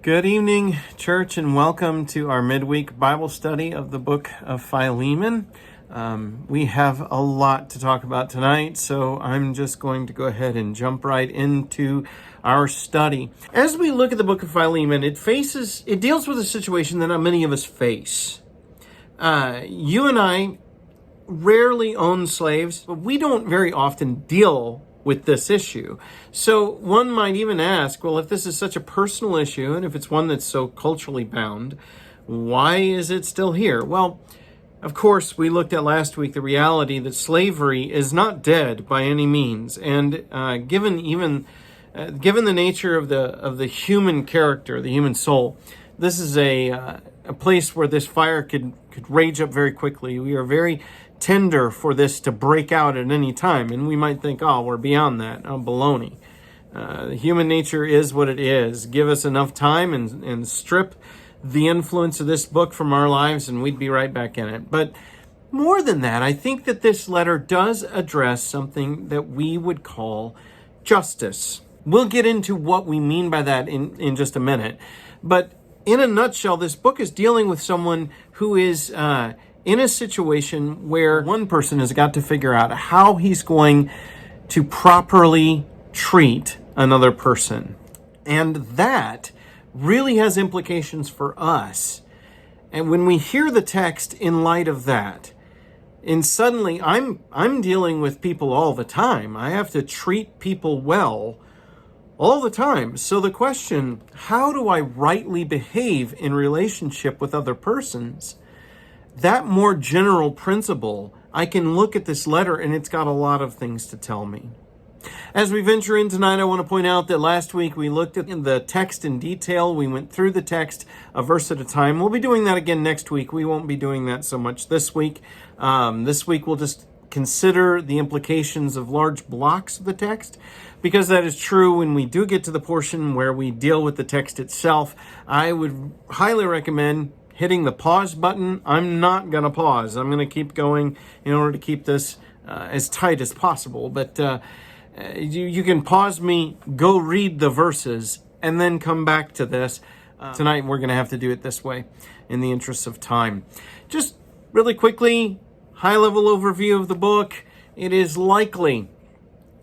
Good evening, church, and welcome to our midweek Bible study of the book of Philemon. We have a lot to talk about tonight, so I'm just going to go ahead and jump right into our study. As we look at the book of Philemon, it deals with a situation that not many of us face. You and I rarely own slaves, but we don't very often deal with this issue. So one might even ask, well, if this is such a personal issue, and if it's one that's so culturally bound, why is it still here? Well, of course, we looked at last week the reality that slavery is not dead by any means, and given the nature of the human character, the human soul, this is a place where this fire could rage up very quickly. We are very tender for this to break out at any time, and we might think, oh, we're beyond that. Oh, baloney. Human nature is what it is. Give us enough time and strip the influence of this book from our lives, and we'd be right back in it. But more than that, I think that this letter does address something that we would call justice. We'll get into what we mean by that in just a minute. But in a nutshell, this book is dealing with someone who is in a situation where one person has got to figure out how he's going to properly treat another person. And that really has implications for us. And when we hear the text in light of that, and suddenly I'm dealing with people all the time. I have to treat people well all the time. So the question, how do I rightly behave in relationship with other persons? That more general principle, I can look at this letter and it's got a lot of things to tell me. As we venture in tonight, I want to point out that last week we looked at the text in detail. We went through the text a verse at a time. We'll be doing that again next week. We won't be doing that so much this week. This week we'll just consider the implications of large blocks of the text, because that is true when we do get to the portion where we deal with the text itself. I would highly recommend hitting the pause button. I'm not going to pause. I'm going to keep going in order to keep this as tight as possible. But you can pause me, go read the verses, and then come back to this. Tonight we're going to have to do it this way in the interest of time. Just really quickly, high-level overview of the book. It is likely,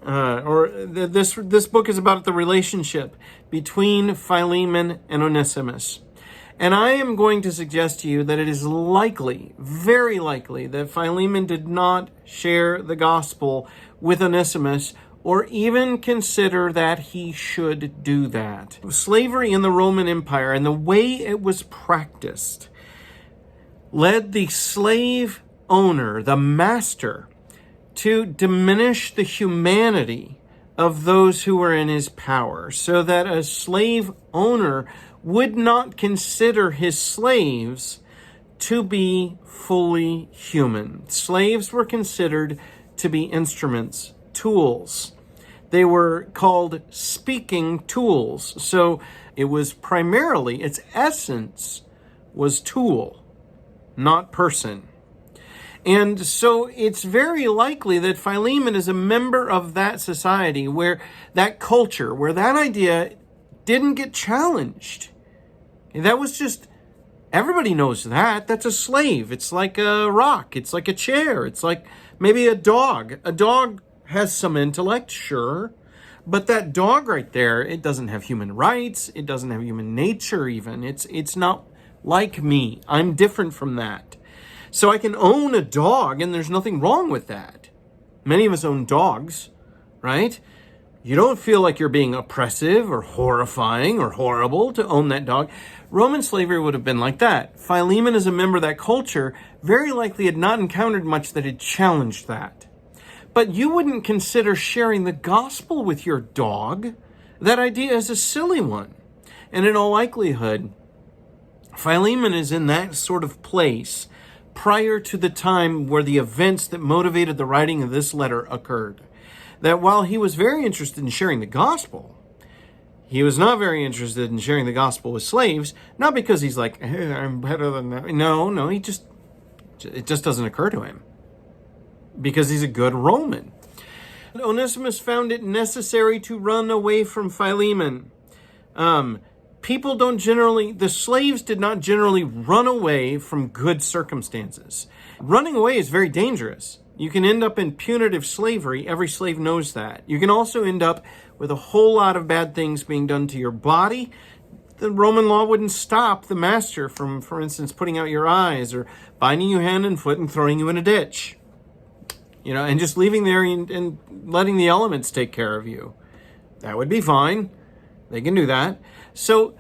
this book is about the relationship between Philemon and ONESIMUS. And I am going to suggest to you that it is likely, very likely, that Philemon did not share the gospel with ONESIMUS or even consider that he should do that. Slavery in the Roman Empire and the way it was practiced led the slave owner, the master, to diminish the humanity of those who were in his power, so that a slave owner would not consider his slaves to be fully human. Slaves were considered to be instruments, tools. They were called speaking tools. So it was primarily, its essence was tool, not person. And so it's very likely that Philemon is a member of that society where that culture, where that idea didn't get challenged. That was just, everybody knows that. That's a slave. It's like a rock. It's like a chair. It's like maybe a dog. A dog has some intellect, sure. But that dog right there, it doesn't have human rights. It doesn't have human nature even. It's not like me. I'm different from that. So I can own a dog, and there's nothing wrong with that. Many of us own dogs, right? You don't feel like you're being oppressive or horrifying or horrible to own that dog. Roman slavery would have been like that. Philemon, as a member of that culture, very likely had not encountered much that had challenged that. But you wouldn't consider sharing the gospel with your dog. That idea is a silly one. And in all likelihood, Philemon is in that sort of place prior to the time where the events that motivated the writing of this letter occurred. That while he was very interested in sharing the gospel, he was not very interested in sharing the gospel with slaves, not because he's like, hey, I'm better than that. No, it just doesn't occur to him because he's a good Roman. Onesimus found it necessary to run away from Philemon. the slaves did not generally run away from good circumstances. Running away is very dangerous. You can end up in punitive slavery. Every slave knows that. You can also end up with a whole lot of bad things being done to your body. The Roman law wouldn't stop the master from, for instance, putting out your eyes or binding you hand and foot and throwing you in a ditch. And just leaving there and letting the elements take care of you. That would be fine. They can do that. So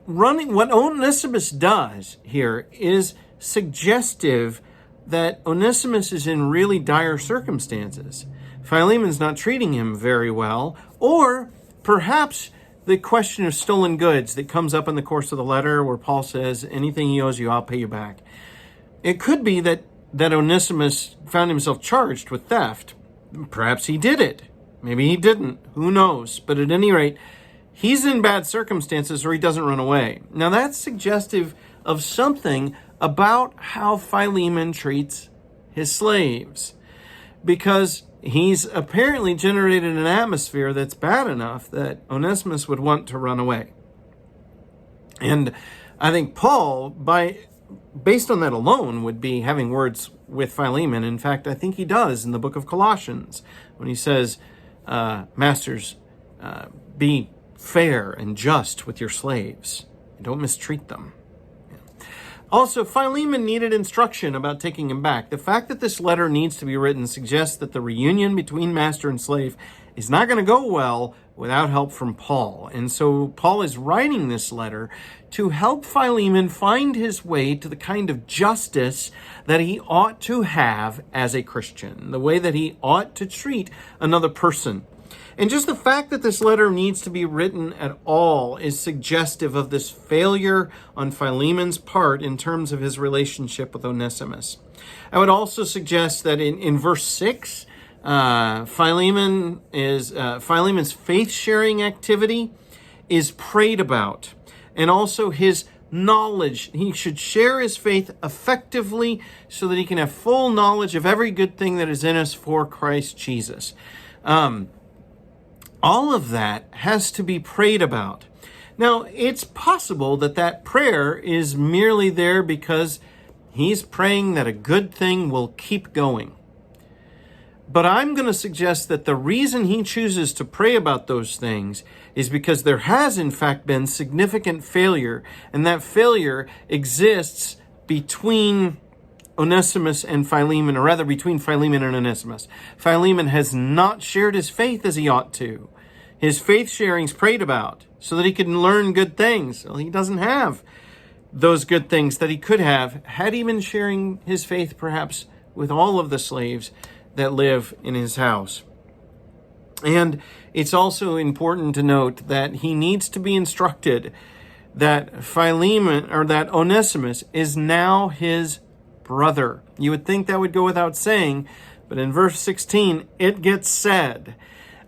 what Onesimus does here is suggestive that Onesimus is in really dire circumstances. Philemon's not treating him very well, or perhaps the question of stolen goods that comes up in the course of the letter where Paul says, anything he owes you, I'll pay you back. It could be that Onesimus found himself charged with theft. Perhaps he did it. Maybe he didn't. Who knows? But at any rate, he's in bad circumstances or he doesn't run away. Now that's suggestive of something about how Philemon treats his slaves, because he's apparently generated an atmosphere that's bad enough that Onesimus would want to run away. And I think Paul, based on that alone, would be having words with Philemon. In fact, I think he does in the book of Colossians when he says, masters, be fair and just with your slaves. Don't mistreat them. Also, Philemon needed instruction about taking him back. The fact that this letter needs to be written suggests that the reunion between master and slave is not going to go well without help from Paul. And so Paul is writing this letter to help Philemon find his way to the kind of justice that he ought to have as a Christian, the way that he ought to treat another person. And just the fact that this letter needs to be written at all is suggestive of this failure on Philemon's part in terms of his relationship with Onesimus. I would also suggest that in verse 6, Philemon's faith-sharing activity is prayed about. And also his knowledge. He should share his faith effectively so that he can have full knowledge of every good thing that is in us for Christ Jesus. All of that has to be prayed about. Now, it's possible that prayer is merely there because he's praying that a good thing will keep going. But I'm going to suggest that the reason he chooses to pray about those things is because there has, in fact, been significant failure, and that failure exists between Onesimus and Philemon, or rather between Philemon and Onesimus. Philemon has not shared his faith as he ought to. His faith sharing's prayed about so that he can learn good things. Well, he doesn't have those good things that he could have had he been sharing his faith perhaps with all of the slaves that live in his house. And it's also important to note that he needs to be instructed that Philemon, or that Onesimus, is now his brother. You would think that would go without saying, but in verse 16, it gets said.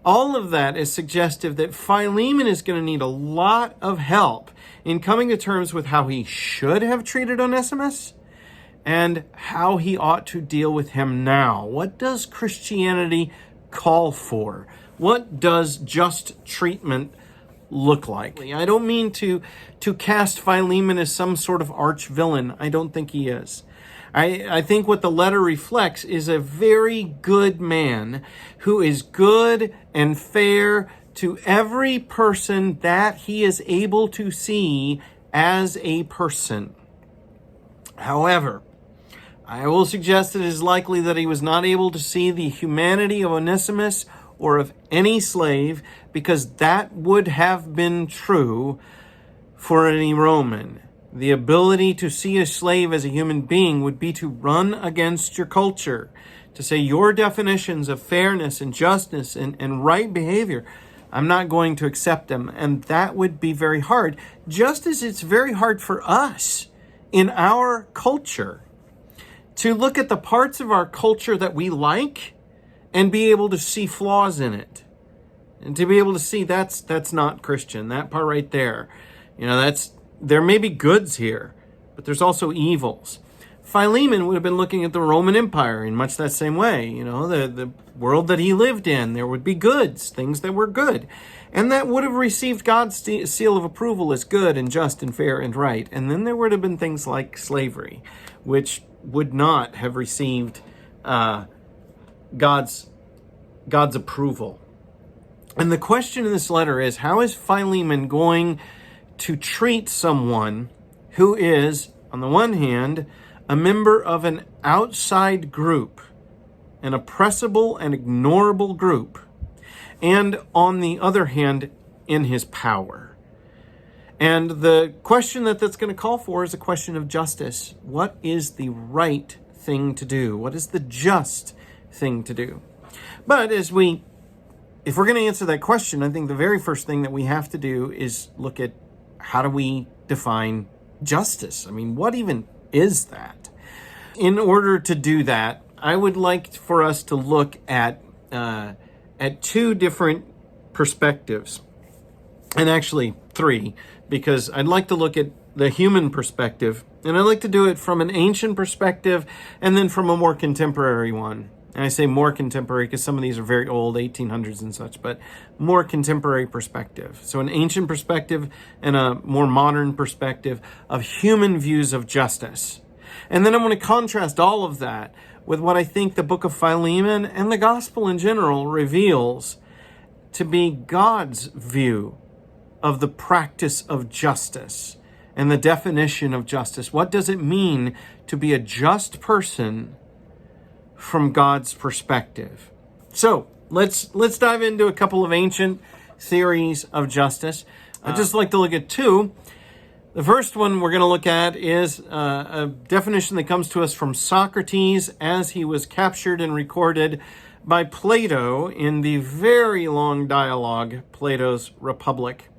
All of that is suggestive that Philemon is going to need a lot of help in coming to terms with how he should have treated Onesimus and how he ought to deal with him now. What does Christianity call for? What does just treatment look like? I don't mean to cast Philemon as some sort of arch villain. I don't think he is. I think what the letter reflects is a very good man who is good and fair to every person that he is able to see as a person. However, I will suggest it is likely that he was not able to see the humanity of Onesimus or of any slave, because that would have been true for any Roman. The ability to see a slave as a human being would be to run against your culture, to say your definitions of fairness and justice and right behavior, I'm not going to accept them. And that would be very hard, just as it's very hard for us in our culture to look at the parts of our culture that we like and be able to see flaws in it. And to be able to see that's not Christian, that part right there. There may be goods here, but there's also evils. Philemon would have been looking at the Roman Empire in much that same way. You know, the world that he lived in, there would be goods, things that were good. And that would have received God's seal of approval as good and just and fair and right. And then there would have been things like slavery, which would not have received God's approval. And the question in this letter is, how is Philemon going to treat someone who is, on the one hand, a member of an outside group, an oppressible and ignorable group, and on the other hand, in his power? And the question that's going to call for is a question of justice. What is the right thing to do? What is the just thing to do? But if we're going to answer that question, I think the very first thing that we have to do is look at, how do we define justice? I mean, what even is that? In order to do that, I would like for us to look at two different perspectives, and actually three, because I'd like to look at the human perspective, and I'd like to do it from an ancient perspective and then from a more contemporary one. And I say more contemporary because some of these are very old, 1800s and such, but more contemporary perspective. So an ancient perspective and a more modern perspective of human views of justice. And then I'm going to contrast all of that with what I think the book of Philemon and the gospel in general reveals to be God's view of the practice of justice and the definition of justice. What does it mean to be a just person from God's perspective? So let's dive into a couple of ancient theories of justice. I'd just like to look at two. The first one we're going to look at is a definition that comes to us from Socrates as he was captured and recorded by Plato in the very long dialogue, Plato's Republic.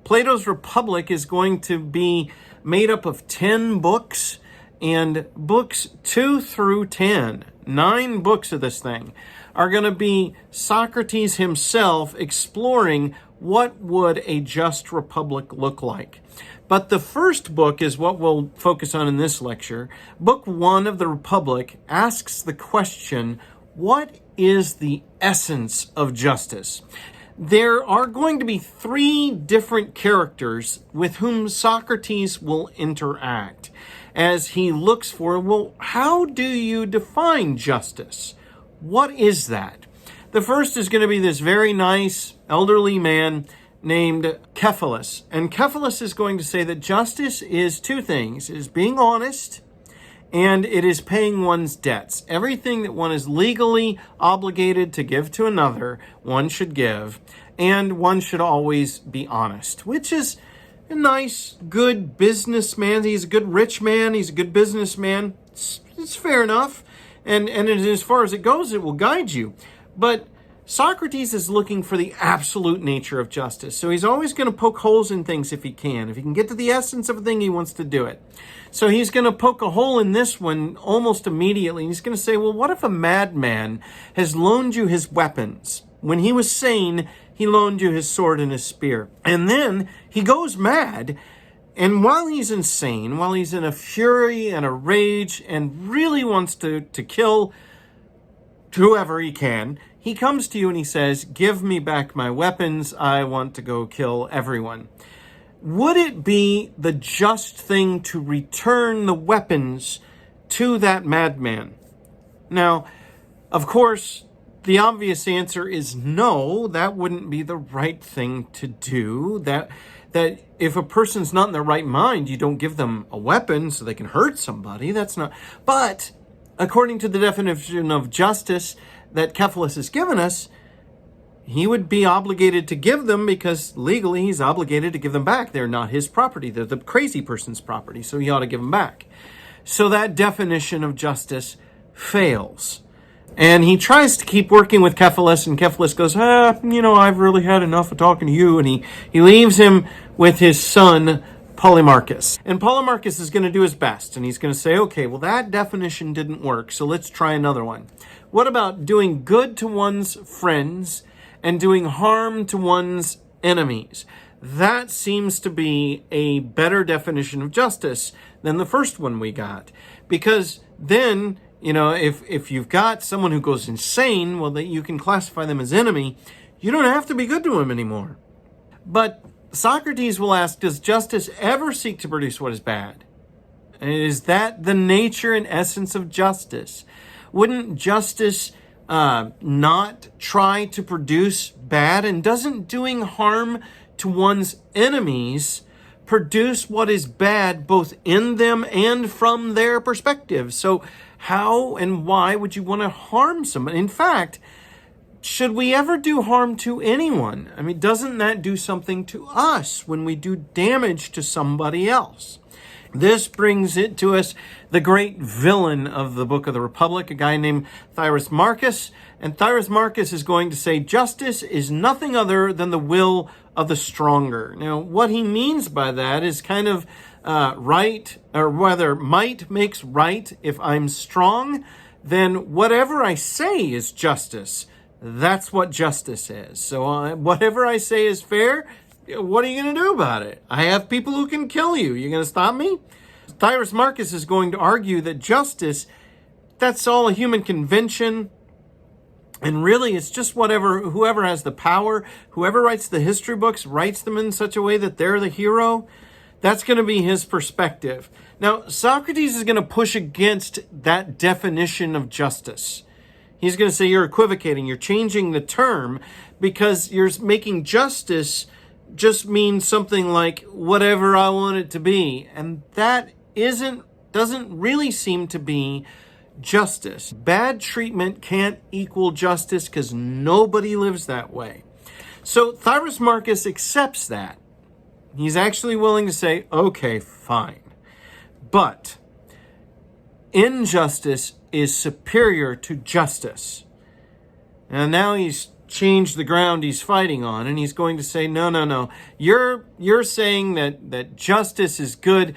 Plato's Republic is going to be made up of 10 books, and books 2 through 10, 9 books of this thing, are going to be Socrates himself exploring what would a just republic look like. But the first book is what we'll focus on in this lecture. Book 1 of the Republic asks the question, what is the essence of justice? There are going to be 3 different characters with whom Socrates will interact as he looks for, well, how do you define justice? What is that? The first is going to be this very nice elderly man named Cephalus. And Cephalus is going to say that justice is 2 things. It is being honest, and it is paying one's debts. Everything that one is legally obligated to give to another, one should give, and one should always be honest, which is a nice, good businessman. He's a good rich man. He's a good businessman. It's fair enough. And as far as it goes, it will guide you. But Socrates is looking for the absolute nature of justice. So he's always going to poke holes in things if he can. If he can get to the essence of a thing, he wants to do it. So he's going to poke a hole in this one almost immediately. He's going to say, well, what if a madman has loaned you his weapons? When he was sane, he loaned you his sword and his spear. And then he goes mad. And while he's insane, while he's in a fury and a rage and really wants to kill whoever he can, he comes to you and he says, give me back my weapons. I want to go kill everyone. Would it be the just thing to return the weapons to that madman? Now, of course, the obvious answer is no, that wouldn't be the right thing to do. That if a person's not in their right mind, you don't give them a weapon so they can hurt somebody. That's not. But according to the definition of justice that Cephalus has given us, he would be obligated to give them because legally he's obligated to give them back. They're not his property. They're the crazy person's property, so he ought to give them back. So that definition of justice fails. And he tries to keep working with Cephalus, and Cephalus goes, I've really had enough of talking to you. And he leaves him with his son, Polemarchus. And Polemarchus is going to do his best. And he's going to say, okay, well, that definition didn't work, so let's try another one. What about doing good to one's friends and doing harm to one's enemies? That seems to be a better definition of justice than the first one we got. Because then, if you've got someone who goes insane, well, that you can classify them as enemy, you don't have to be good to him anymore. But Socrates will ask, does justice ever seek to produce what is bad? And is that the nature and essence of justice? Wouldn't justice not try to produce bad? And doesn't doing harm to one's enemies produce what is bad both in them and from their perspective? So how and why would you want to harm someone? In fact, should we ever do harm to anyone? I mean, doesn't that do something to us when we do damage to somebody else? This brings it to us, the great villain of the book of the Republic, a guy named Thyras Marcus. And Thyras Marcus is going to say, justice is nothing other than the will of the stronger. Now, what he means by that is kind of right, or rather, might makes right. If I'm strong, then whatever I say is justice. That's what justice is. So whatever I say is fair. What are you going to do about it? I have people who can kill you. You going to stop me? Thyras Marcus is going to argue that justice, that's all a human convention. And really, it's just whoever has the power, whoever writes the history books, writes them in such a way that they're the hero. That's going to be his perspective. Now, Socrates is going to push against that definition of justice. He's going to say you're equivocating, you're changing the term because you're making justice just means something like whatever I want it to be. And that doesn't really seem to be justice. Bad treatment can't equal justice because nobody lives that way. So Thyras Marcus accepts that. He's actually willing to say, okay, fine. But injustice is superior to justice. And now he's changed the ground he's fighting on, and he's going to say, no. You're saying that justice is good.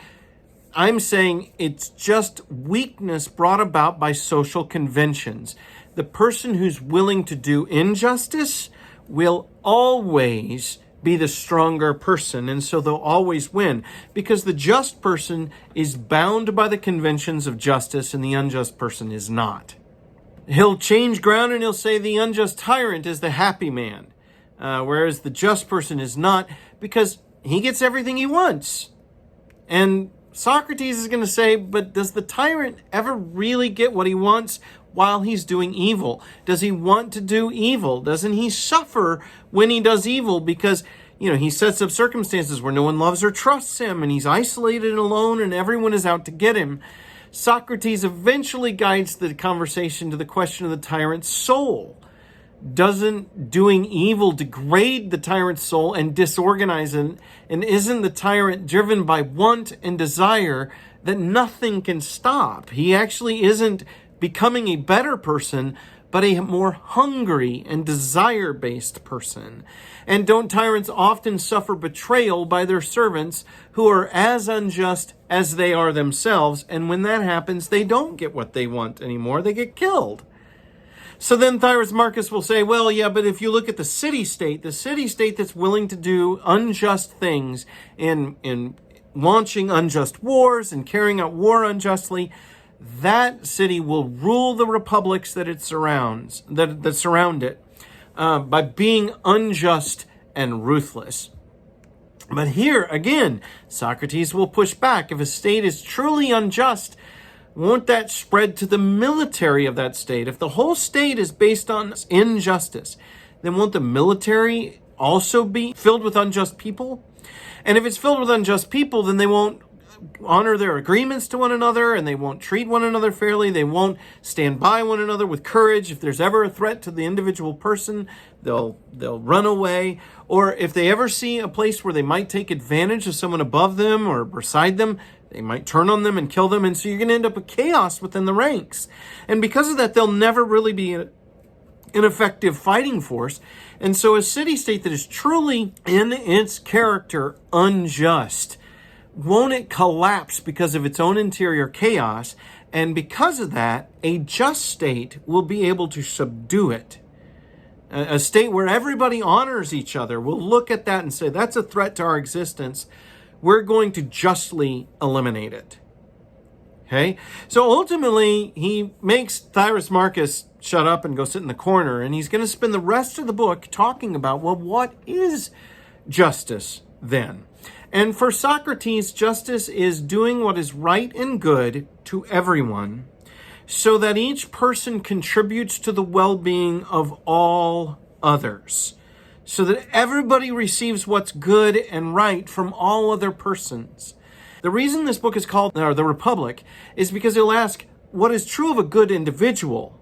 I'm saying it's just weakness brought about by social conventions. The person who's willing to do injustice will always be the stronger person, and so they'll always win, because the just person is bound by the conventions of justice and the unjust person is not. He'll change ground and he'll say the unjust tyrant is the happy man, whereas the just person is not, because he gets everything he wants. And Socrates is going to say, but does the tyrant ever really get what he wants while he's doing evil? Does he want to do evil? Doesn't he suffer when he does evil because, he sets up circumstances where no one loves or trusts him and he's isolated and alone and everyone is out to get him? Socrates eventually guides the conversation to the question of the tyrant's soul. Doesn't doing evil degrade the tyrant's soul and disorganize it? And isn't the tyrant driven by want and desire that nothing can stop? He actually isn't becoming a better person, but a more hungry and desire-based person. And don't tyrants often suffer betrayal by their servants who are as unjust as they are themselves? And when that happens, they don't get what they want anymore. They get killed. So then Thyras Marcus will say, well, yeah, but if you look at the city-state that's willing to do unjust things in launching unjust wars and carrying out war unjustly, that city will rule the republics that it surrounds, that surround it, by being unjust and ruthless. But here, again, Socrates will push back. If a state is truly unjust, won't that spread to the military of that state? If the whole state is based on injustice, then won't the military also be filled with unjust people? And if it's filled with unjust people, then they won't honor their agreements to one another, and they won't treat one another fairly. They won't stand by one another with courage. If there's ever a threat to the individual person, they'll run away. Or if they ever see a place where they might take advantage of someone above them or beside them, they might turn on them and kill them. And so you're going to end up with chaos within the ranks. And because of that, they'll never really be an effective fighting force. And so a city-state that is truly in its character unjust, won't it collapse because of its own interior chaos? And because of that, a just state will be able to subdue it. a state where everybody honors each other, will look at that and say, that's a threat to our existence. We're going to justly eliminate it. Okay? So ultimately, he makes Thyras Marcus shut up and go sit in the corner, and he's going to spend the rest of the book talking about, well, what is justice then? And for Socrates, justice is doing what is right and good to everyone, so that each person contributes to the well-being of all others, so that everybody receives what's good and right from all other persons. The reason this book is called The Republic is because it'll ask, what is true of a good individual?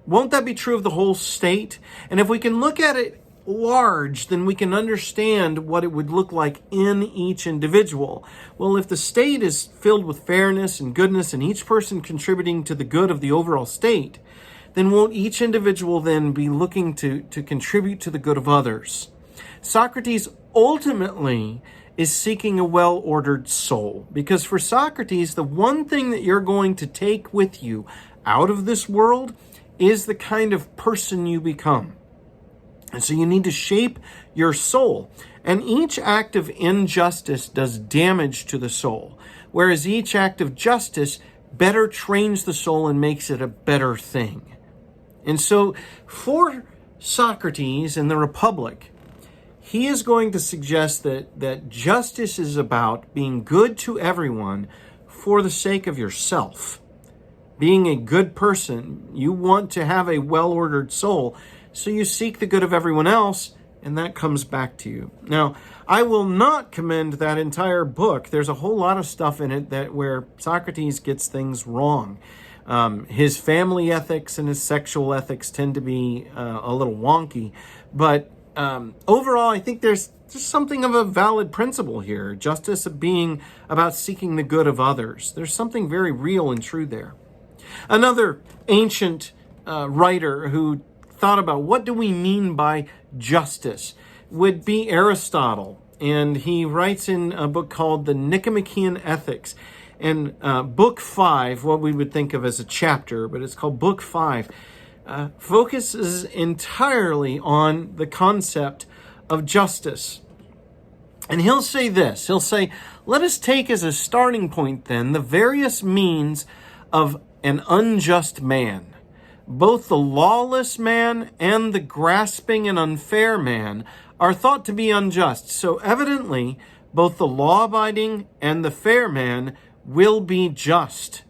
Won't that be true of the whole state? And if we can look at it large, then we can understand what it would look like in each individual. Well, if the state is filled with fairness and goodness and each person contributing to the good of the overall state, then won't each individual then be looking to contribute to the good of others? Socrates ultimately is seeking a well-ordered soul, because for Socrates, the one thing that you're going to take with you out of this world is the kind of person you become. And so you need to shape your soul. And each act of injustice does damage to the soul, whereas each act of justice better trains the soul and makes it a better thing. And so for Socrates in the Republic, he is going to suggest that justice is about being good to everyone for the sake of yourself. Being a good person, you want to have a well-ordered soul, so you seek the good of everyone else, and that comes back to you. Now, I will not commend that entire book. There's a whole lot of stuff in it where Socrates gets things wrong. His family ethics and his sexual ethics tend to be a little wonky, but overall, I think there's just something of a valid principle here. Justice being about seeking the good of others. There's something very real and true there. Another ancient writer who thought about what do we mean by justice would be Aristotle. And he writes in a book called the Nicomachean Ethics. And book 5, what we would think of as a chapter, but it's called book 5, focuses entirely on the concept of justice. And he'll say this, he'll say, let us take as a starting point then the various means of an unjust man. Both the lawless man and the grasping and unfair man are thought to be unjust. So evidently, both the law-abiding and the fair man will be just.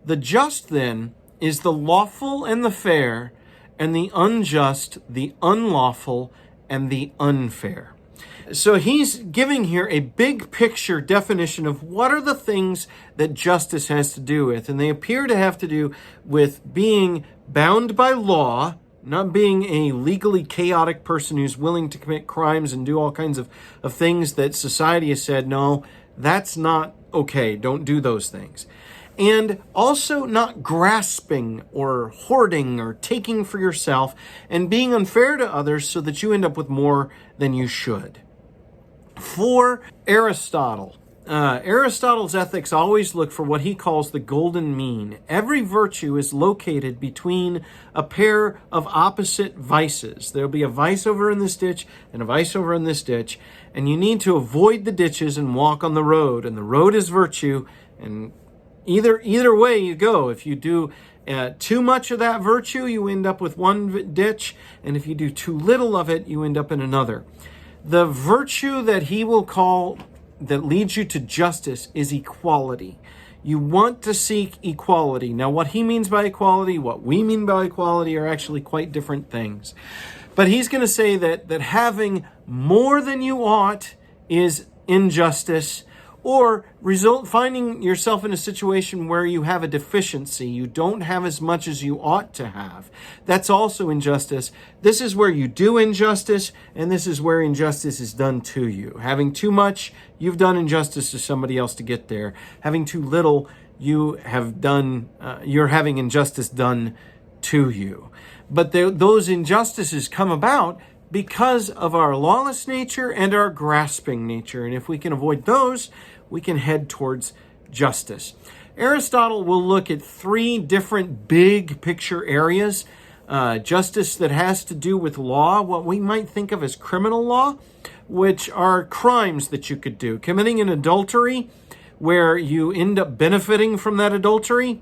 The just, then, is the lawful and the fair, and the unjust, the unlawful, and the unfair. So he's giving here a big picture definition of what are the things that justice has to do with. And they appear to have to do with being bound by law, not being a legally chaotic person who's willing to commit crimes and do all kinds of things that society has said, no, that's not okay, don't do those things. And also not grasping or hoarding or taking for yourself and being unfair to others so that you end up with more than you should. For Aristotle, Aristotle's ethics always look for what he calls the golden mean. Every virtue is located between a pair of opposite vices. There'll be a vice over in this ditch and a vice over in this ditch, and you need to avoid the ditches and walk on the road. And the road is virtue, and either way you go. If you do too much of that virtue, you end up with one ditch, and if you do too little of it, you end up in another. The virtue that he will call that leads you to justice is equality. You want to seek equality. Now, what he means by equality, what we mean by equality are actually quite different things. But he's going to say that having more than you ought is injustice, or finding yourself in a situation where you have a deficiency, you don't have as much as you ought to have. That's also injustice. This is where you do injustice, and this is where injustice is done to you. Having too much, you've done injustice to somebody else to get there. Having too little, you're having injustice done to you. But those injustices come about because of our lawless nature and our grasping nature. And if we can avoid those, we can head towards justice. Aristotle will look at 3 different big picture areas justice that has to do with law, what we might think of as criminal law, which are crimes that you could do. Committing an adultery where you end up benefiting from that adultery.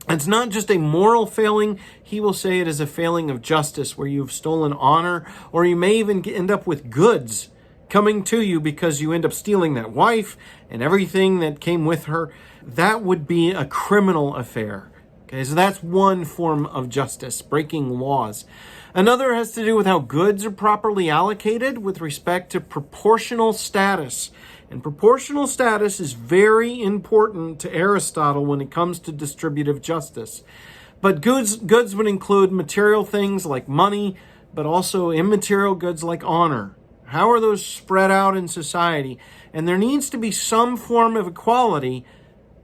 It's not just a moral failing. He will say it is a failing of justice where you've stolen honor, or you may even end up with goods coming to you because you end up stealing that wife and everything that came with her. That would be a criminal affair. Okay, so that's one form of justice, breaking laws. Another has to do with how goods are properly allocated with respect to proportional status. And proportional status is very important to Aristotle when it comes to distributive justice. But goods would include material things like money, but also immaterial goods like honor. How are those spread out in society? And there needs to be some form of equality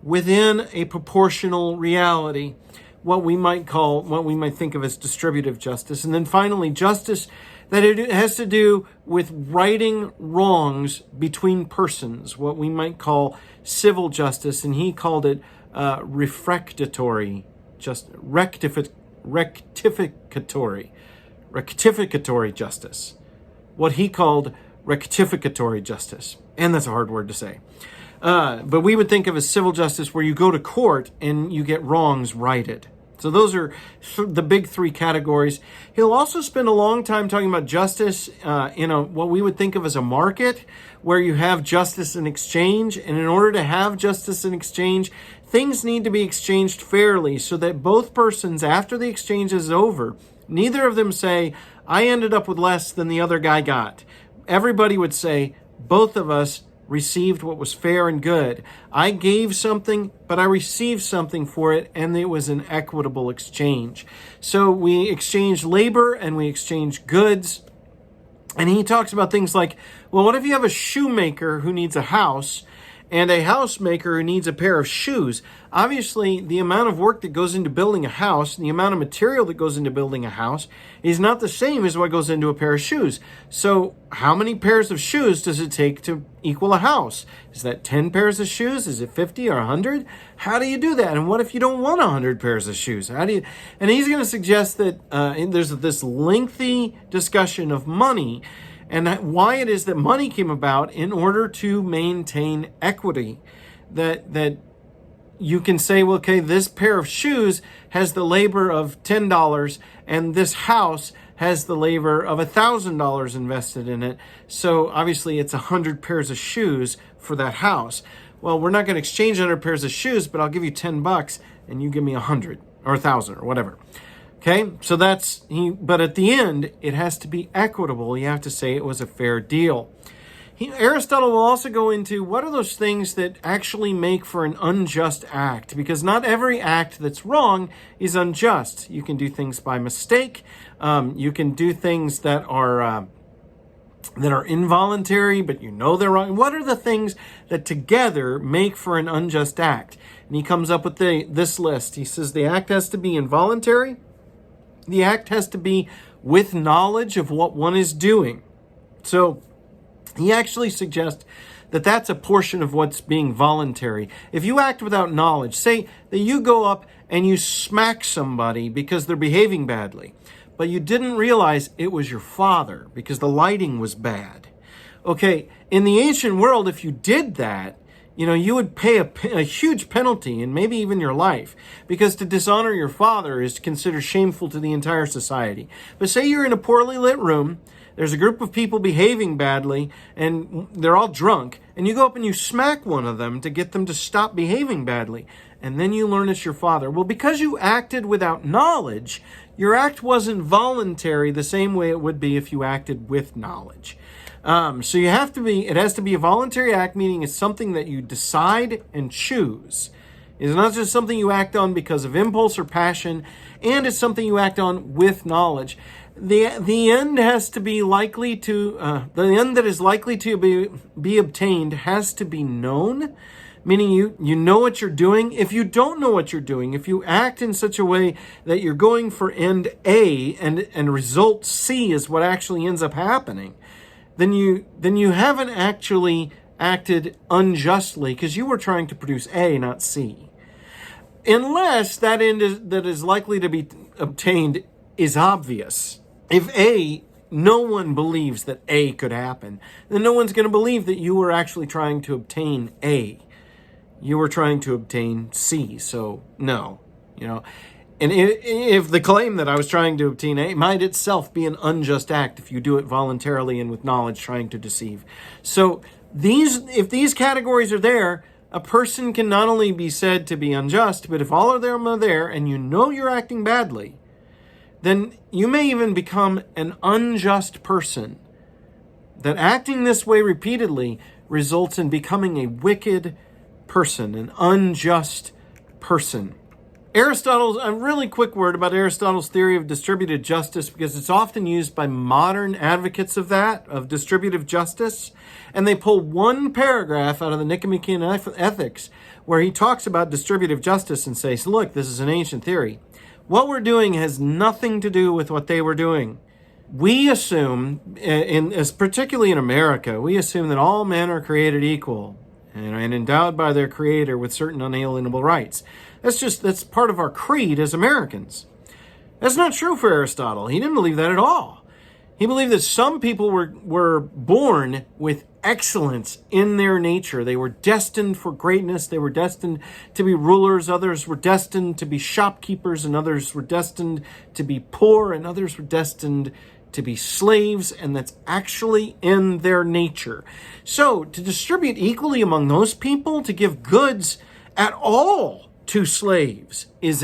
within a proportional reality, what we might think of as distributive justice. And then finally, justice that it has to do with righting wrongs between persons, what we might call civil justice, and he called it rectificatory justice. What he called rectificatory justice. And that's a hard word to say. But we would think of as civil justice where you go to court and you get wrongs righted. So those are the big three categories. He'll also spend a long time talking about justice in what we would think of as a market, where you have justice in exchange. And in order to have justice in exchange, things need to be exchanged fairly so that both persons, after the exchange is over, neither of them say, I ended up with less than the other guy got. Everybody would say, both of us received what was fair and good. I gave something, but I received something for it, and it was an equitable exchange. So we exchange labor and we exchange goods. And he talks about things like, well, what if you have a shoemaker who needs a house and a housemaker who needs a pair of shoes? Obviously, the amount of work that goes into building a house and the amount of material that goes into building a house is not the same as what goes into a pair of shoes. So how many pairs of shoes does it take to equal a house? Is that 10 pairs of shoes? Is it 50 or 100? How do you do that? And what if you don't want 100 pairs of shoes? And he's going to suggest that there's this lengthy discussion of money and why it is that money came about in order to maintain equity. That you can say, well, okay, this pair of shoes has the labor of $10 and this house has the labor of $1,000 invested in it. So obviously it's 100 pairs of shoes for that house. Well, we're not going to exchange 100 pairs of shoes, but I'll give you $10 and you give me 100 or 1,000 or whatever. Okay, so but at the end, it has to be equitable. You have to say it was a fair deal. Aristotle will also go into what are those things that actually make for an unjust act, because not every act that's wrong is unjust. You can do things by mistake. You can do things that are involuntary, but you know they're wrong. What are the things that together make for an unjust act? And he comes up with this list. He says the act has to be involuntary. The act has to be with knowledge of what one is doing. So he actually suggests that that's a portion of what's being voluntary. If you act without knowledge, say that you go up and you smack somebody because they're behaving badly, but you didn't realize it was your father because the lighting was bad. Okay, in the ancient world, if you did that, you would pay a huge penalty and maybe even your life, because to dishonor your father is considered shameful to the entire society. But say you're in a poorly lit room, there's a group of people behaving badly, and they're all drunk, and you go up and you smack one of them to get them to stop behaving badly, and then you learn it's your father. Well, because you acted without knowledge, your act wasn't voluntary the same way it would be if you acted with knowledge. So it has to be a voluntary act, meaning it's something that you decide and choose. It's not just something you act on because of impulse or passion, and it's something you act on with knowledge. The end has to be likely to, the end that is likely to be obtained has to be known, meaning you know what you're doing. If you don't know what you're doing, if you act in such a way that you're going for end A and result C is what actually ends up happening, then you haven't actually acted unjustly because you were trying to produce A, not C. Unless that end that is likely to be obtained is obvious. If no one believes that A could happen, then no one's going to believe that you were actually trying to obtain A. You were trying to obtain C, so no, And if the claim that I was trying to obtain A might itself be an unjust act if you do it voluntarily and with knowledge trying to deceive. So if these categories are there, a person can not only be said to be unjust, but if all of them are there and you know you're acting badly, then you may even become an unjust person. That acting this way repeatedly results in becoming a wicked person, an unjust person. A really quick word about Aristotle's theory of distributed justice, because it's often used by modern advocates of distributive justice. And they pull one paragraph out of the Nicomachean Ethics where he talks about distributive justice and says, look, this is an ancient theory. What we're doing has nothing to do with what they were doing. We assume, particularly in America, we assume that all men are created equal and endowed by their Creator with certain unalienable rights. That's part of our creed as Americans. That's not true for Aristotle. He didn't believe that at all. He believed that some people were born with excellence in their nature. They were destined for greatness. They were destined to be rulers. Others were destined to be shopkeepers, and others were destined to be poor, and others were destined to be slaves, and that's actually in their nature. So to distribute equally among those people, to give goods at all to slaves is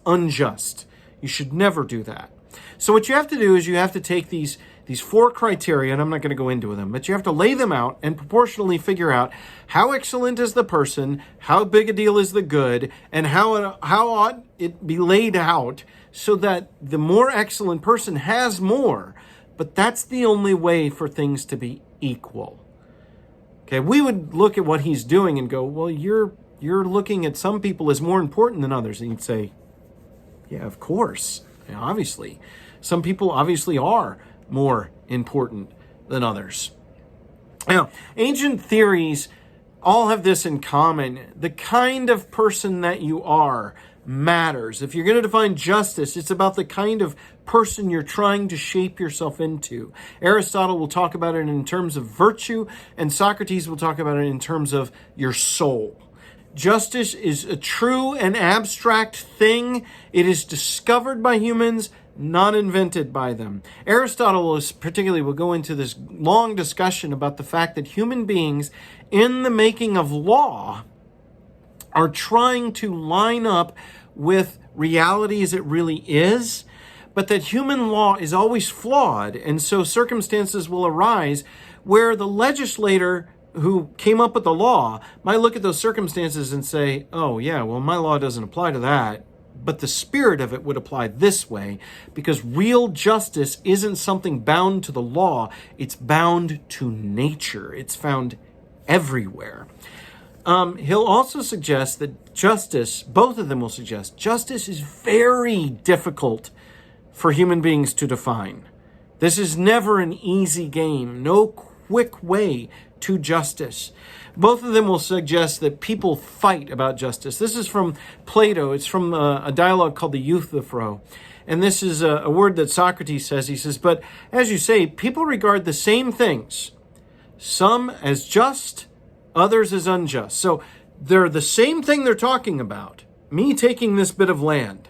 unjust. You should never do that. So what you have to do is you have to take these four criteria, and I'm not going to go into them, but you have to lay them out and proportionally figure out how excellent is the person, how big a deal is the good, and how ought it be laid out so that the more excellent person has more. But that's the only way for things to be equal. Okay, we would look at what he's doing and go, well, you're looking at some people as more important than others. And you'd say, yeah, of course. Yeah, obviously. Some people obviously are more important than others. Now, ancient theories all have this in common. The kind of person that you are matters. If you're going to define justice, it's about the kind of person you're trying to shape yourself into. Aristotle will talk about it in terms of virtue, and Socrates will talk about it in terms of your soul. Justice is a true and abstract thing. It is discovered by humans, not invented by them. Aristotle particularly will go into this long discussion about the fact that human beings, in the making of law, are trying to line up with reality as it really is, but that human law is always flawed, and so circumstances will arise where the legislator who came up with the law might look at those circumstances and say, oh yeah, well, my law doesn't apply to that, but the spirit of it would apply this way, because real justice isn't something bound to the law, it's bound to nature. It's found everywhere. He'll also suggest that justice, both of them will suggest, justice is very difficult for human beings to define. This is never an easy game, no quick way to justice. Both of them will suggest that people fight about justice. This is from Plato. It's from a dialogue called the Euthyphro. And this is a word that Socrates says. He says, but as you say, people regard the same things, some as just, others as unjust. So they're the same thing they're talking about. Me taking this bit of land.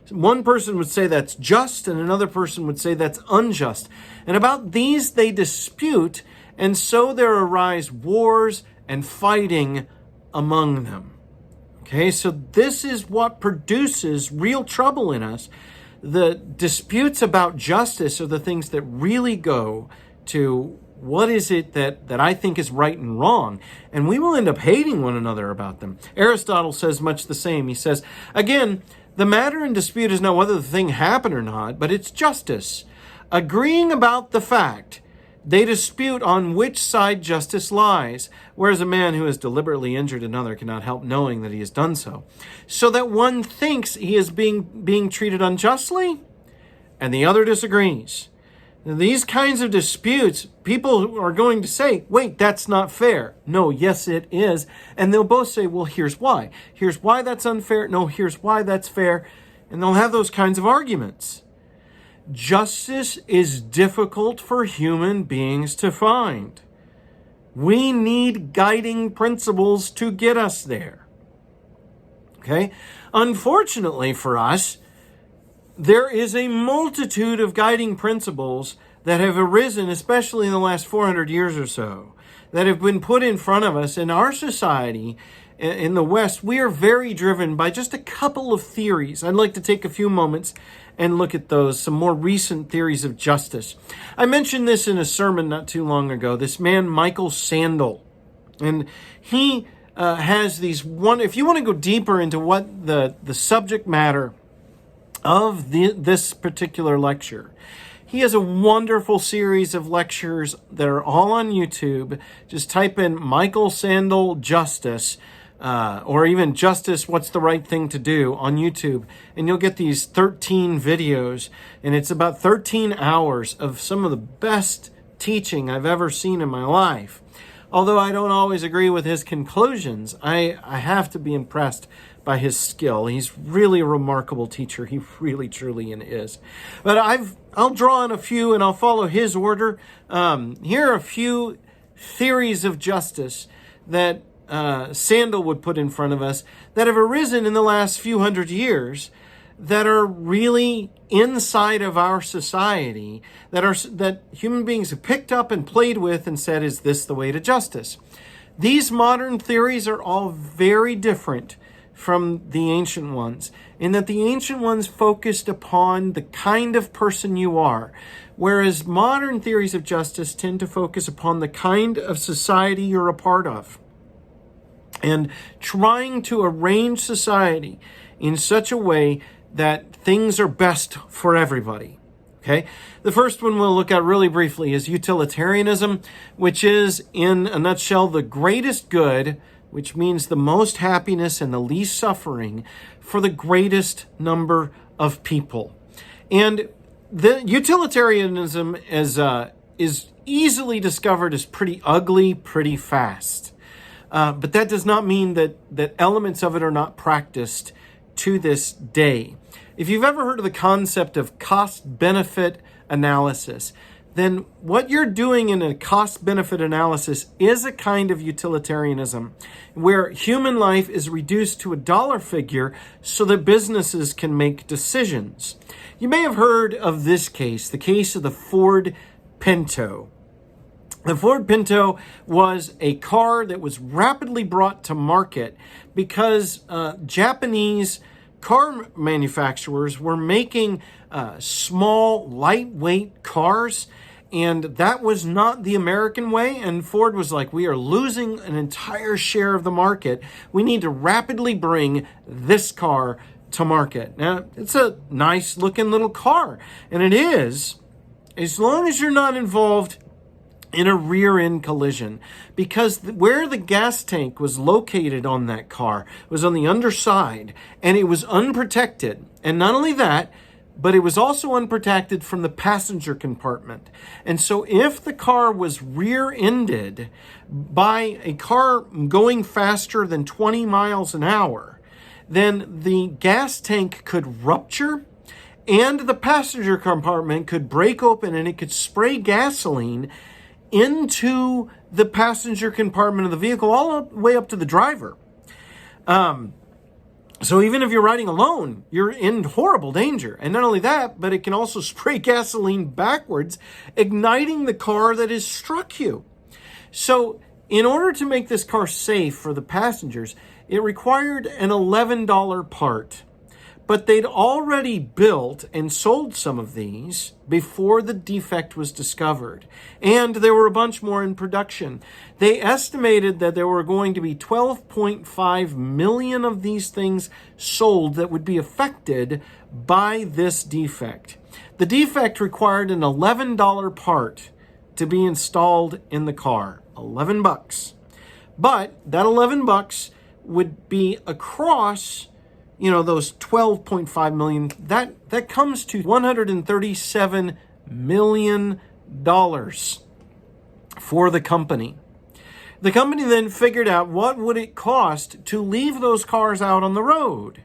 One person would say that's just, and another person would say that's unjust. And about these they dispute, and so there arise wars and fighting among them. Okay, so this is what produces real trouble in us. The disputes about justice are the things that really go to what is it that I think is right and wrong? And we will end up hating one another about them. Aristotle says much the same. He says, again, the matter in dispute is not whether the thing happened or not, but it's justice. Agreeing about the fact, they dispute on which side justice lies, whereas a man who has deliberately injured another cannot help knowing that he has done so. So that one thinks he is being treated unjustly, and the other disagrees. Now, these kinds of disputes, people are going to say, wait, that's not fair. No, yes, it is. And they'll both say, well, here's why. Here's why that's unfair. No, here's why that's fair. And they'll have those kinds of arguments. Justice is difficult for human beings to find. We need guiding principles to get us there. Okay? Unfortunately for us, there is a multitude of guiding principles that have arisen, especially in the last 400 years or so, that have been put in front of us. In our society, in the West, we are very driven by just a couple of theories. I'd like to take a few moments and look at those, some more recent theories of justice. I mentioned this in a sermon not too long ago, this man, Michael Sandel. And he has these if you want to go deeper into what the subject matter of this particular lecture, he has a wonderful series of lectures that are all on YouTube. Just type in Michael Sandel Justice, or even Justice, What's the Right Thing to Do on YouTube, and you'll get these 13 videos, and it's about 13 hours of some of the best teaching I've ever seen in my life. Although I don't always agree with his conclusions, I have to be impressed by his skill. He's really a remarkable teacher. He really, truly is. But I'll draw on a few, and I'll follow his order. Here are a few theories of justice that Sandel would put in front of us that have arisen in the last few hundred years that are really inside of our society, that human beings have picked up and played with and said, is this the way to justice? These modern theories are all very different from the ancient ones, in that the ancient ones focused upon the kind of person you are, whereas modern theories of justice tend to focus upon the kind of society you're a part of, and trying to arrange society in such a way that things are best for everybody. Okay? The first one we'll look at really briefly is utilitarianism, which is, in a nutshell, the greatest good, which means the most happiness and the least suffering for the greatest number of people. And the utilitarianism is easily discovered as pretty ugly pretty fast. But that does not mean that elements of it are not practiced to this day. If you've ever heard of the concept of cost-benefit analysis, then what you're doing in a cost-benefit analysis is a kind of utilitarianism, where human life is reduced to a dollar figure so that businesses can make decisions. You may have heard of this case, the case of the Ford Pinto. The Ford Pinto was a car that was rapidly brought to market because Japanese car manufacturers were making small, lightweight cars, and that was not the American way. And Ford was like, we are losing an entire share of the market. We need to rapidly bring this car to market. Now, it's a nice looking little car, and it is, as long as you're not involved in a rear-end collision, because where the gas tank was located on that car was on the underside, and it was unprotected. And not only that, but it was also unprotected from the passenger compartment. And so if the car was rear-ended by a car going faster than 20 miles an hour, then the gas tank could rupture, and the passenger compartment could break open, and it could spray gasoline into the passenger compartment of the vehicle, all the way up to the driver. So even if you're riding alone, you're in horrible danger. And not only that, but it can also spray gasoline backwards, igniting the car that has struck you. So in order to make this car safe for the passengers, it required an $11 part. But they'd already built and sold some of these before the defect was discovered. And there were a bunch more in production. They estimated that there were going to be 12.5 million of these things sold that would be affected by this defect. The defect required an $11 part to be installed in the car. $11. But that $11 would be across those 12.5 million, that comes to $137 million for the company. The company then figured out what would it cost to leave those cars out on the road,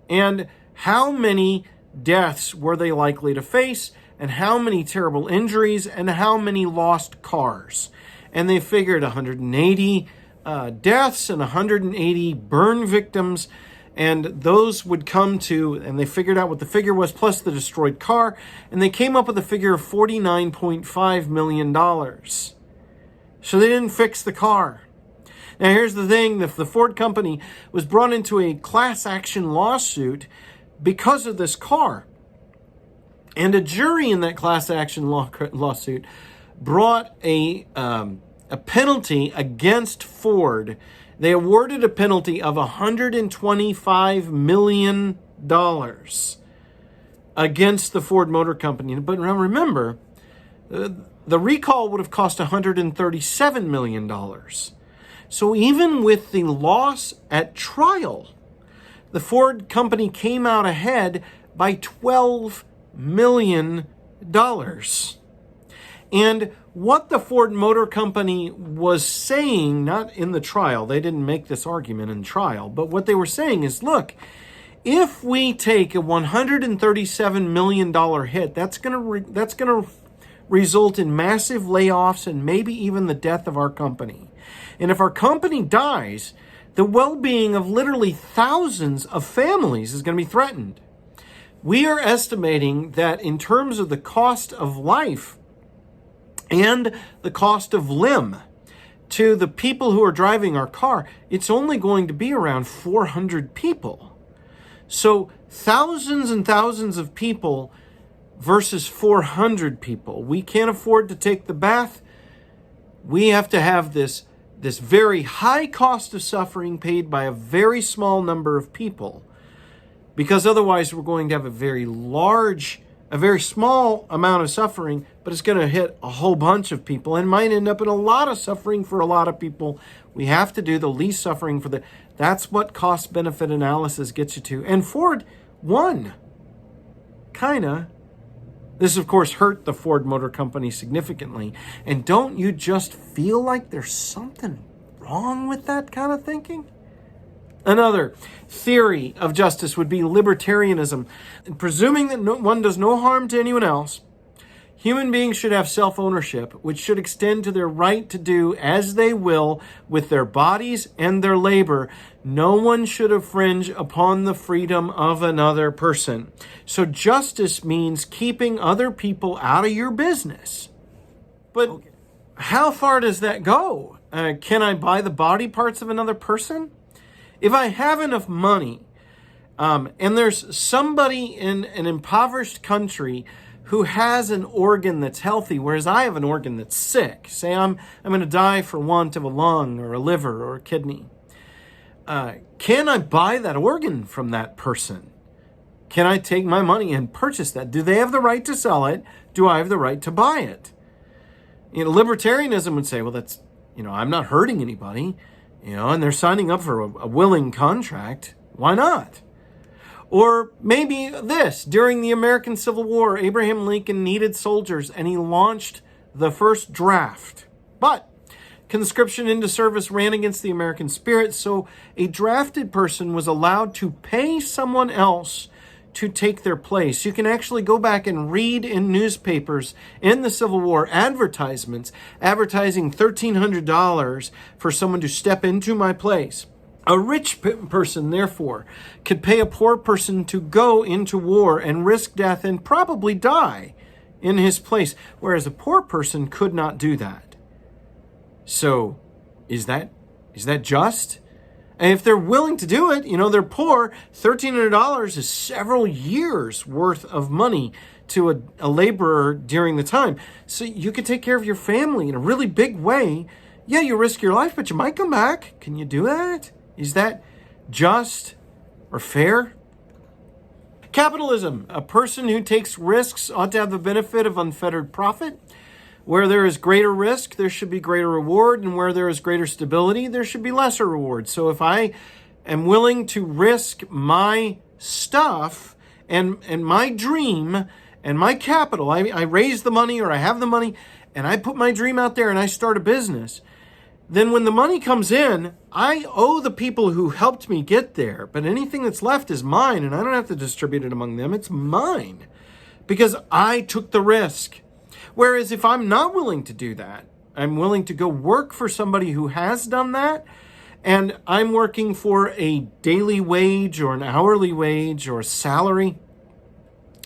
and how many deaths were they likely to face, and how many terrible injuries, and how many lost cars. And they figured 180 deaths and 180 burn victims, and those would come to, and they figured out what the figure was, plus the destroyed car, and they came up with a figure of $49.5 million. So they didn't fix the car. Now here's the thing, the Ford company was brought into a class action lawsuit because of this car. And a jury in that class action lawsuit brought a penalty against Ford. They awarded a penalty of $125 million against the Ford Motor Company. But now remember, the recall would have cost $137 million. So even with the loss at trial, the Ford company came out ahead by $12 million. And what the Ford Motor Company was saying, not in the trial, they didn't make this argument in trial, but what they were saying is, look, if we take a $137 million hit, that's going to result in massive layoffs and maybe even the death of our company. And if our company dies, the well-being of literally thousands of families is going to be threatened. We are estimating that in terms of the cost of life and the cost of limb to the people who are driving our car, it's only going to be around 400 people. So thousands and thousands of people versus 400 people. We can't afford to take the bath. We have to have this very high cost of suffering paid by a very small number of people, because otherwise we're going to have a very small amount of suffering, but it's going to hit a whole bunch of people and might end up in a lot of suffering for a lot of people. We have to do the least suffering for that's what cost-benefit analysis gets you to. And Ford won. Kinda. This, of course, hurt the Ford Motor Company significantly. And don't you just feel like there's something wrong with that kind of thinking? Another theory of justice would be libertarianism. Presuming that one does no harm to anyone else, human beings should have self-ownership, which should extend to their right to do as they will with their bodies and their labor. No one should infringe upon the freedom of another person. So justice means keeping other people out of your business. But how far does that go? Can I buy the body parts of another person? If I have enough money, and there's somebody in an impoverished country who has an organ that's healthy, whereas I have an organ that's sick, say I'm going to die for want of a lung or a liver or a kidney, can I buy that organ from that person? Can I take my money and purchase that? Do they have the right to sell it? Do I have the right to buy it? Libertarianism would say, well, that's, I'm not hurting anybody. And they're signing up for a willing contract. Why not? Or maybe this, during the American Civil War, Abraham Lincoln needed soldiers and he launched the first draft. But conscription into service ran against the American spirit, so a drafted person was allowed to pay someone else to take their place. You can actually go back and read in newspapers in the Civil War advertisements advertising $1,300 for someone to step into my place. A rich person, therefore, could pay a poor person to go into war and risk death and probably die in his place, whereas a poor person could not do that. So, is that just? And if they're willing to do it, they're poor, $1,300 is several years worth of money to a laborer during the time. So you could take care of your family in a really big way. Yeah, you risk your life, but you might come back. Can you do that? Is that just or fair? Capitalism. A person who takes risks ought to have the benefit of unfettered profit. Where there is greater risk, there should be greater reward, and where there is greater stability, there should be lesser reward. So if I am willing to risk my stuff and my dream and my capital, I raise the money or I have the money, and I put my dream out there and I start a business, then when the money comes in, I owe the people who helped me get there, but anything that's left is mine, and I don't have to distribute it among them. It's mine because I took the risk. Whereas if I'm not willing to do that, I'm willing to go work for somebody who has done that, and I'm working for a daily wage or an hourly wage or a salary,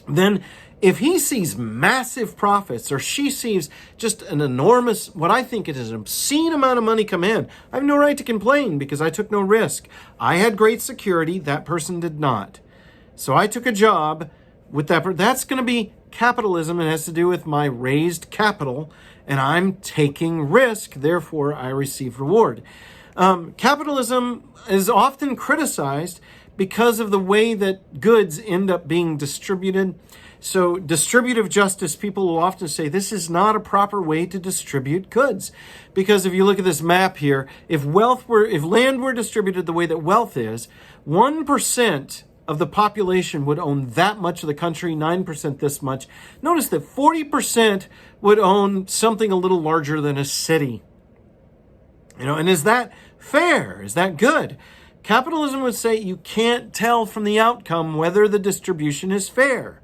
then if he sees massive profits or she sees just an enormous, what I think it is an obscene amount of money come in, I have no right to complain because I took no risk. I had great security. That person did not. So I took a job with that. That's going to be capitalism. It has to do with my raised capital, and I'm taking risk. Therefore, I receive reward. Capitalism is often criticized because of the way that goods end up being distributed. So distributive justice, people will often say this is not a proper way to distribute goods. Because if you look at this map here, if land were distributed the way that wealth is, 1% of the population would own that much of the country, 9% this much. Notice that 40% would own something a little larger than a city. And is that fair? Is that good? Capitalism would say you can't tell from the outcome whether the distribution is fair.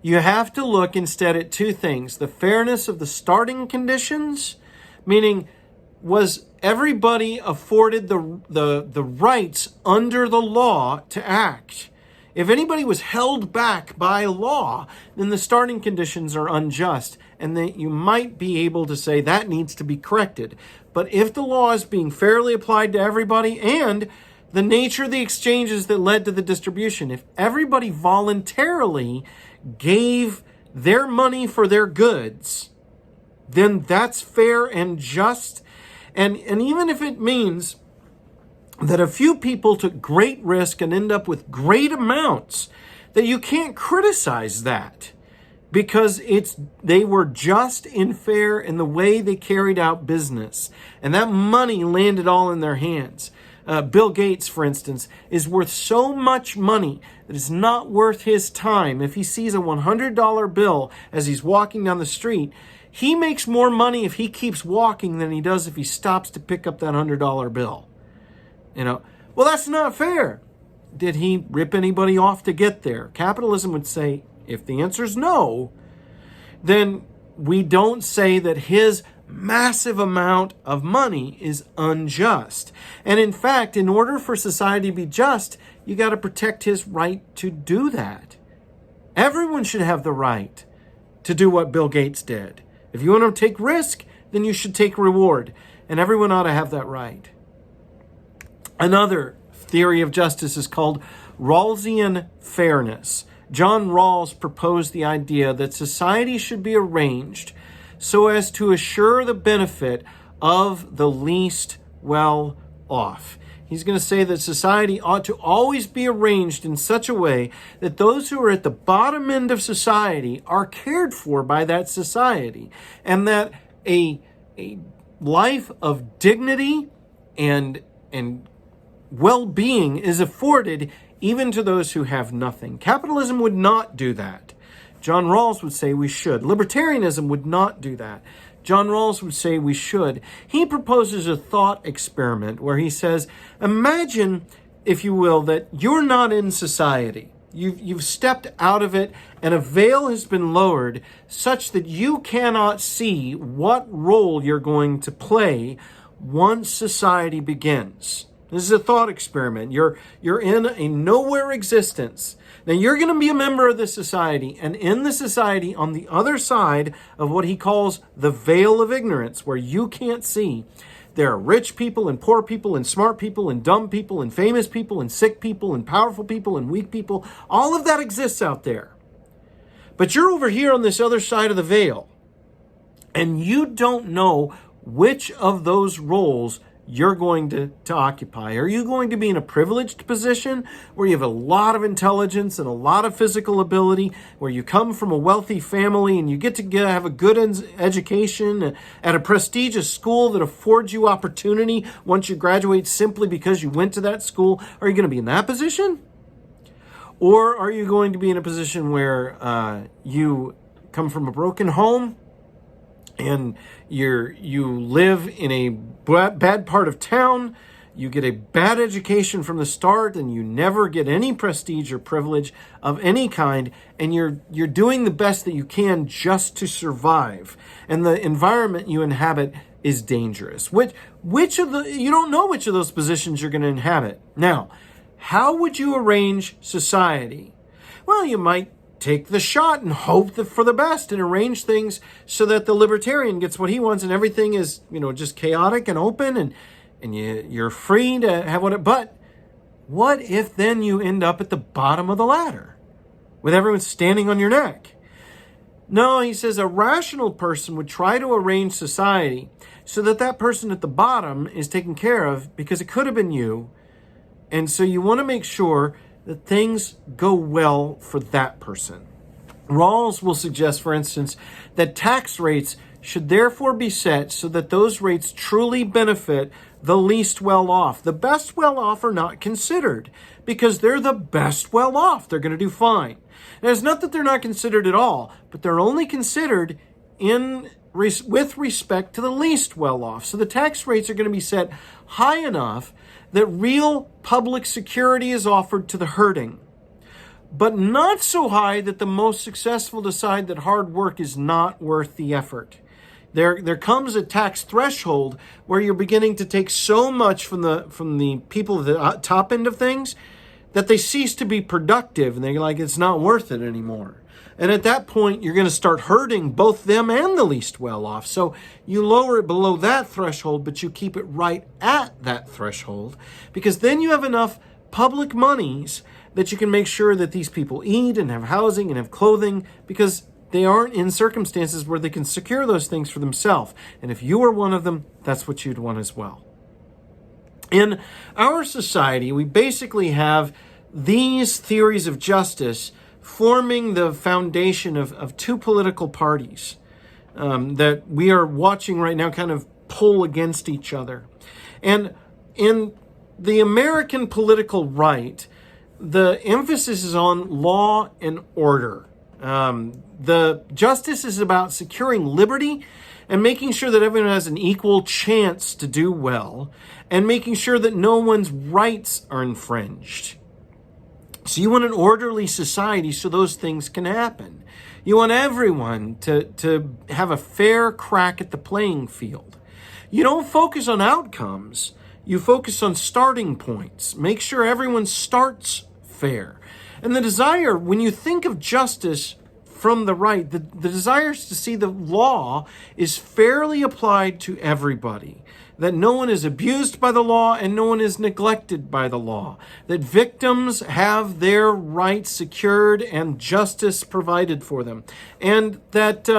You have to look instead at two things. The fairness of the starting conditions, meaning was everybody afforded the rights under the law to act? If anybody was held back by law, then the starting conditions are unjust, and that you might be able to say that needs to be corrected. But if the law is being fairly applied to everybody, and the nature of the exchanges that led to the distribution, if everybody voluntarily gave their money for their goods, then that's fair and just. And even if it means that a few people took great risk and end up with great amounts, that you can't criticize that because they were just and fair in the way they carried out business. And that money landed all in their hands. Bill Gates, for instance, is worth so much money that it's not worth his time. If he sees a $100 bill as he's walking down the street, he makes more money if he keeps walking than he does if he stops to pick up that $100 bill. Well, that's not fair. Did he rip anybody off to get there? Capitalism would say, if the answer is no, then we don't say that his massive amount of money is unjust. And in fact, in order for society to be just, you got to protect his right to do that. Everyone should have the right to do what Bill Gates did. If you want to take risk, then you should take reward. And everyone ought to have that right. Another theory of justice is called Rawlsian fairness. John Rawls proposed the idea that society should be arranged so as to assure the benefit of the least well off. He's going to say that society ought to always be arranged in such a way that those who are at the bottom end of society are cared for by that society, and that a life of dignity and well-being is afforded even to those who have nothing. Capitalism would not do that. John Rawls would say we should. Libertarianism would not do that. John Rawls would say we should. He proposes a thought experiment where he says, imagine, if you will, that you're not in society. You've stepped out of it, and a veil has been lowered such that you cannot see what role you're going to play once society begins. This is a thought experiment. You're in a nowhere existence. Now, you're going to be a member of this society, and in the society, on the other side of what he calls the veil of ignorance, where you can't see, there are rich people and poor people and smart people and dumb people and famous people and sick people and powerful people and weak people. All of that exists out there. But you're over here on this other side of the veil, and you don't know which of those roles you're going to occupy. Are you going to be in a privileged position where you have a lot of intelligence and a lot of physical ability, where you come from a wealthy family and you get to have a good education at a prestigious school that affords you opportunity once you graduate simply because you went to that school? Are you going to be in that position? Or are you going to be in a position where you come from a broken home and you live in a bad part of town, you get a bad education from the start, and you never get any prestige or privilege of any kind, and you're doing the best that you can just to survive. And the environment you inhabit is dangerous. You don't know which of those positions you're going to inhabit. Now, how would you arrange society? Well, you might take the shot and hope for the best and arrange things so that the libertarian gets what he wants and everything is, just chaotic and open and you're free to have but what if then you end up at the bottom of the ladder with everyone standing on your neck? No, he says a rational person would try to arrange society so that person at the bottom is taken care of, because it could have been you. And so you want to make sure that things go well for that person. Rawls will suggest, for instance, that tax rates should therefore be set so that those rates truly benefit the least well-off. The best well-off are not considered because they're the best well-off. They're going to do fine. Now, it's not that they're not considered at all, but they're only considered with respect to the least well-off. So the tax rates are going to be set high enough that real public security is offered to the hurting, but not so high that the most successful decide that hard work is not worth the effort. There comes a tax threshold where you're beginning to take so much from the people at the top end of things that they cease to be productive, and they're like, it's not worth it anymore. And at that point, you're going to start hurting both them and the least well-off. So you lower it below that threshold, but you keep it right at that threshold, because then you have enough public monies that you can make sure that these people eat and have housing and have clothing, because they aren't in circumstances where they can secure those things for themselves. And if you were one of them, that's what you'd want as well. In our society, we basically have these theories of justice forming the foundation of two political parties that we are watching right now kind of pull against each other. And in the American political right, the emphasis is on law and order. The justice is about securing liberty and making sure that everyone has an equal chance to do well, and making sure that no one's rights are infringed. So you want an orderly society so those things can happen. You want everyone to have a fair crack at the playing field. You don't focus on outcomes. You focus on starting points. Make sure everyone starts fair. And the desire, when you think of justice from the right, the desire is to see the law is fairly applied to everybody. That no one is abused by the law and no one is neglected by the law. That victims have their rights secured and justice provided for them. And that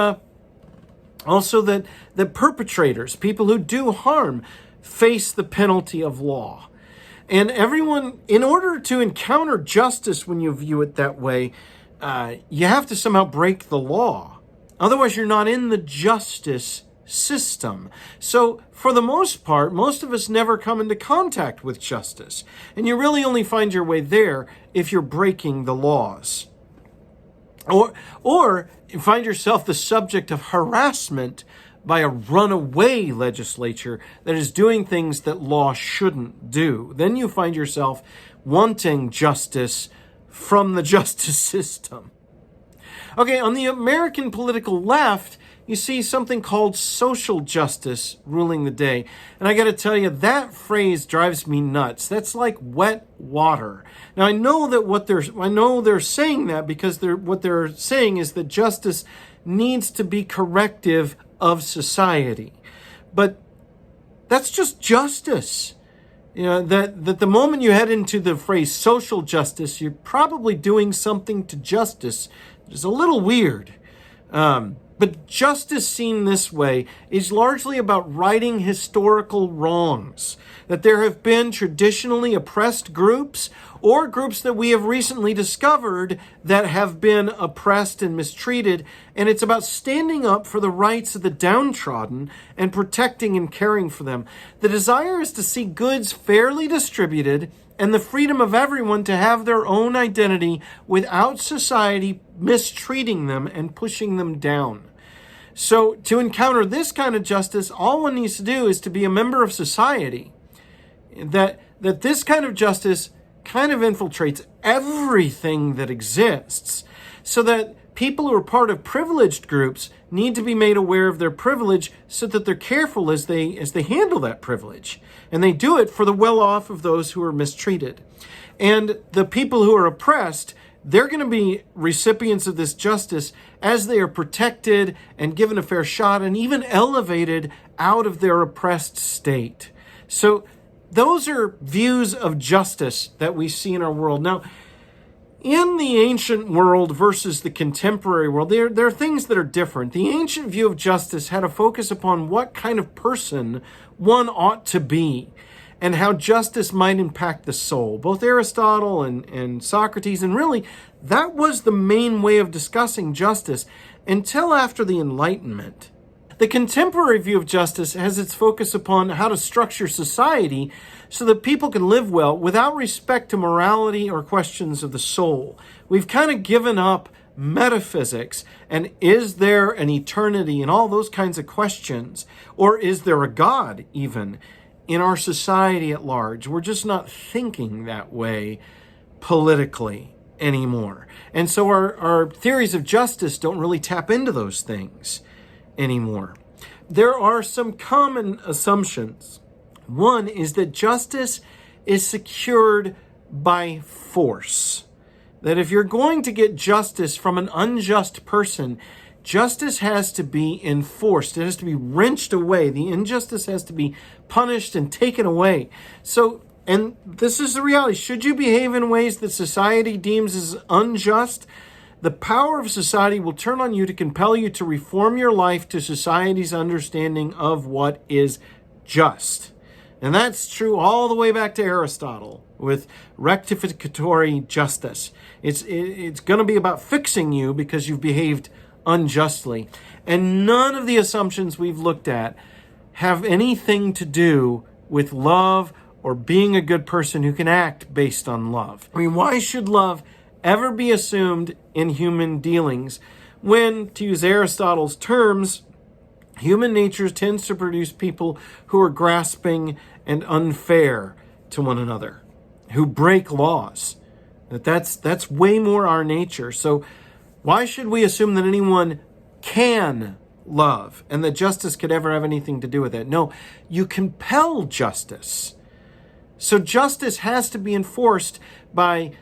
also that perpetrators, people who do harm, face the penalty of law. And everyone, in order to encounter justice when you view it that way, you have to somehow break the law. Otherwise, you're not in the justice system. So, for the most part, most of us never come into contact with justice. And you really only find your way there if you're breaking the laws. Or you find yourself the subject of harassment by a runaway legislature that is doing things that law shouldn't do. Then you find yourself wanting justice from the justice system. Okay, on the American political left, you see something called social justice ruling the day. And I got to tell you, that phrase drives me nuts. That's like wet water. Now, I know they're saying that because what they're saying is that justice needs to be corrective of society. But that's just justice. You know, that the moment you head into the phrase social justice, you're probably doing something to justice that is a little weird. But justice seen this way is largely about righting historical wrongs. That there have been traditionally oppressed groups or groups that we have recently discovered that have been oppressed and mistreated. And it's about standing up for the rights of the downtrodden and protecting and caring for them. The desire is to see goods fairly distributed and the freedom of everyone to have their own identity without society mistreating them and pushing them down. So to encounter this kind of justice, all one needs to do is to be a member of society. That this kind of justice kind of infiltrates everything that exists, so that people who are part of privileged groups need to be made aware of their privilege so that they're careful as they handle that privilege. And they do it for the well-off of those who are mistreated. And the people who are oppressed, they're going to be recipients of this justice as they are protected and given a fair shot and even elevated out of their oppressed state. So those are views of justice that we see in our world. Now, in the ancient world versus the contemporary world, there are things that are different. The ancient view of justice had a focus upon what kind of person one ought to be and how justice might impact the soul. Both Aristotle and Socrates, and really that was the main way of discussing justice until after the Enlightenment. The contemporary view of justice has its focus upon how to structure society so that people can live well without respect to morality or questions of the soul. We've kind of given up metaphysics and is there an eternity and all those kinds of questions, or is there a God even in our society at large? We're just not thinking that way politically anymore. And so our theories of justice don't really tap into those things anymore. There are some common assumptions. One is that justice is secured by force. That if you're going to get justice from an unjust person, justice has to be enforced. It has to be wrenched away. The injustice has to be punished and taken away. So, and this is the reality. Should you behave in ways that society deems as unjust, the power of society will turn on you to compel you to reform your life to society's understanding of what is just. And that's true all the way back to Aristotle with rectificatory justice. It's going to be about fixing you because you've behaved unjustly. And none of the assumptions we've looked at have anything to do with love or being a good person who can act based on love. I mean, why should love ever be assumed in human dealings when, to use Aristotle's terms, human nature tends to produce people who are grasping and unfair to one another, who break laws? That's way more our nature. So why should we assume that anyone can love and that justice could ever have anything to do with it? No, you compel justice. So justice has to be enforced by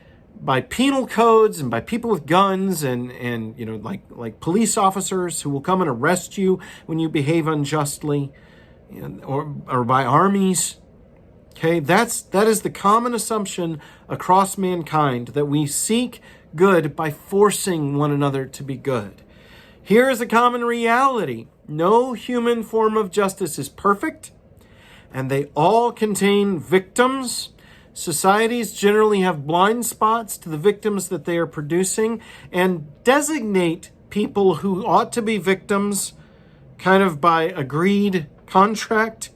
penal codes and by people with guns and you know, like police officers who will come and arrest you when you behave unjustly, or by armies. Okay, that is the common assumption across mankind, that we seek good by forcing one another to be good. Here is a common reality. No human form of justice is perfect, and they all contain victims. Societies generally have blind spots to the victims that they are producing and designate people who ought to be victims kind of by agreed contract.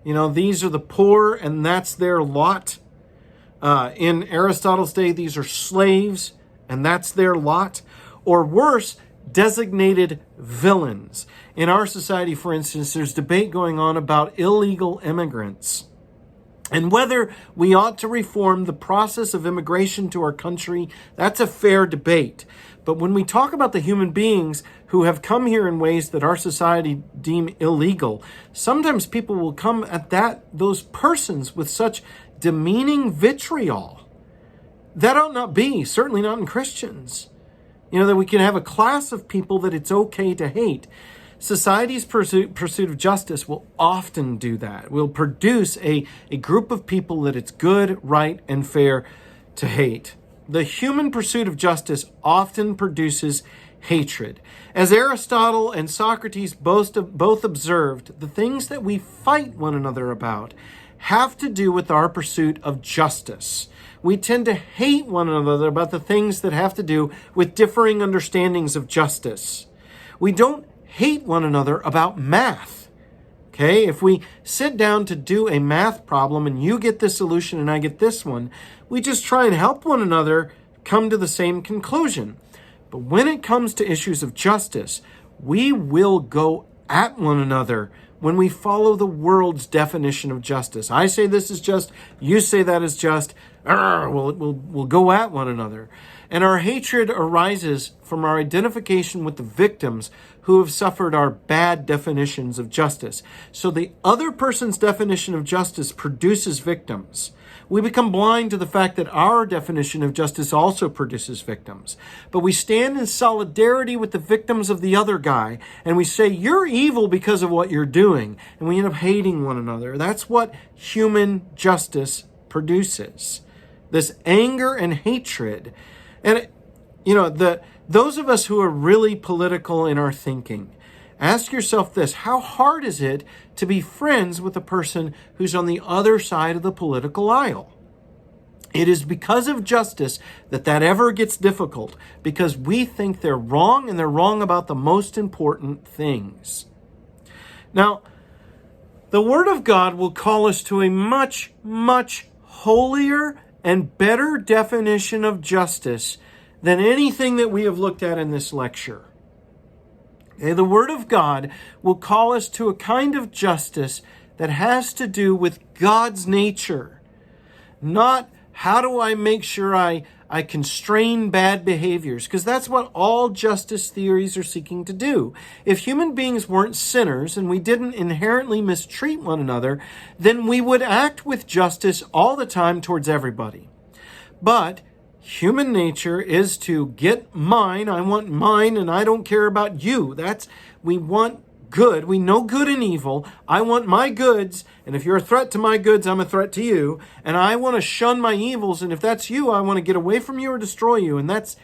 You know, these are the poor and that's their lot. In Aristotle's day, these are slaves and that's their lot. Or worse, designated villains. In our society, for instance, there's debate going on about illegal immigrants and whether we ought to reform the process of immigration to our country. That's a fair debate. But when we talk about the human beings who have come here in ways that our society deem illegal, sometimes people will come at those persons with such demeaning vitriol. That ought not be, certainly not in Christians. You know, that we can have a class of people that it's okay to hate. Society's pursuit of justice will often do that. Will produce a group of people that it's good, right, and fair to hate. The human pursuit of justice often produces hatred. As Aristotle and Socrates both observed, the things that we fight one another about have to do with our pursuit of justice. We tend to hate one another about the things that have to do with differing understandings of justice. We don't hate one another about math. Okay, if we sit down to do a math problem and you get this solution and I get this one, we just try and help one another come to the same conclusion. But when it comes to issues of justice, we will go at one another when we follow the world's definition of justice. I say this is just, you say that is just, we'll go at one another. And our hatred arises from our identification with the victims who have suffered our bad definitions of justice. So the other person's definition of justice produces victims. We become blind to the fact that our definition of justice also produces victims. But we stand in solidarity with the victims of the other guy, and we say, you're evil because of what you're doing. And we end up hating one another. That's what human justice produces. This anger and hatred. And, those of us who are really political in our thinking, ask yourself this: how hard is it to be friends with a person who's on the other side of the political aisle? It is because of justice that ever gets difficult, because we think they're wrong, and they're wrong about the most important things. Now, the Word of God will call us to a much, much holier and better definition of justice than anything that we have looked at in this lecture. Okay, the Word of God will call us to a kind of justice that has to do with God's nature, not how do I make sure I constrain bad behaviors, because that's what all justice theories are seeking to do. If human beings weren't sinners and we didn't inherently mistreat one another, then we would act with justice all the time towards everybody. But human nature is to get mine. I want mine, and I don't care about you. We want good. We know good and evil. I want my goods, and if you're a threat to my goods, I'm a threat to you. And I want to shun my evils, and if that's you, I want to get away from you or destroy you. And that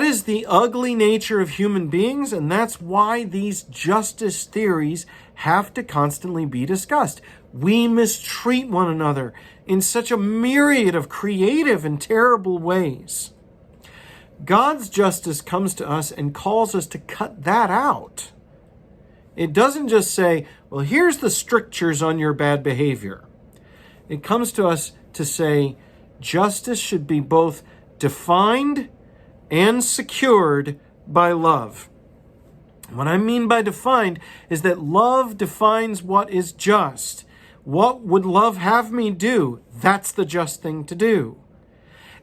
is the ugly nature of human beings, and that's why these justice theories have to constantly be discussed. We mistreat one another in such a myriad of creative and terrible ways. God's justice comes to us and calls us to cut that out. It doesn't just say, well, here's the strictures on your bad behavior. It comes to us to say justice should be both defined and secured by love. What I mean by defined is that love defines what is just. What would love have me do? That's the just thing to do.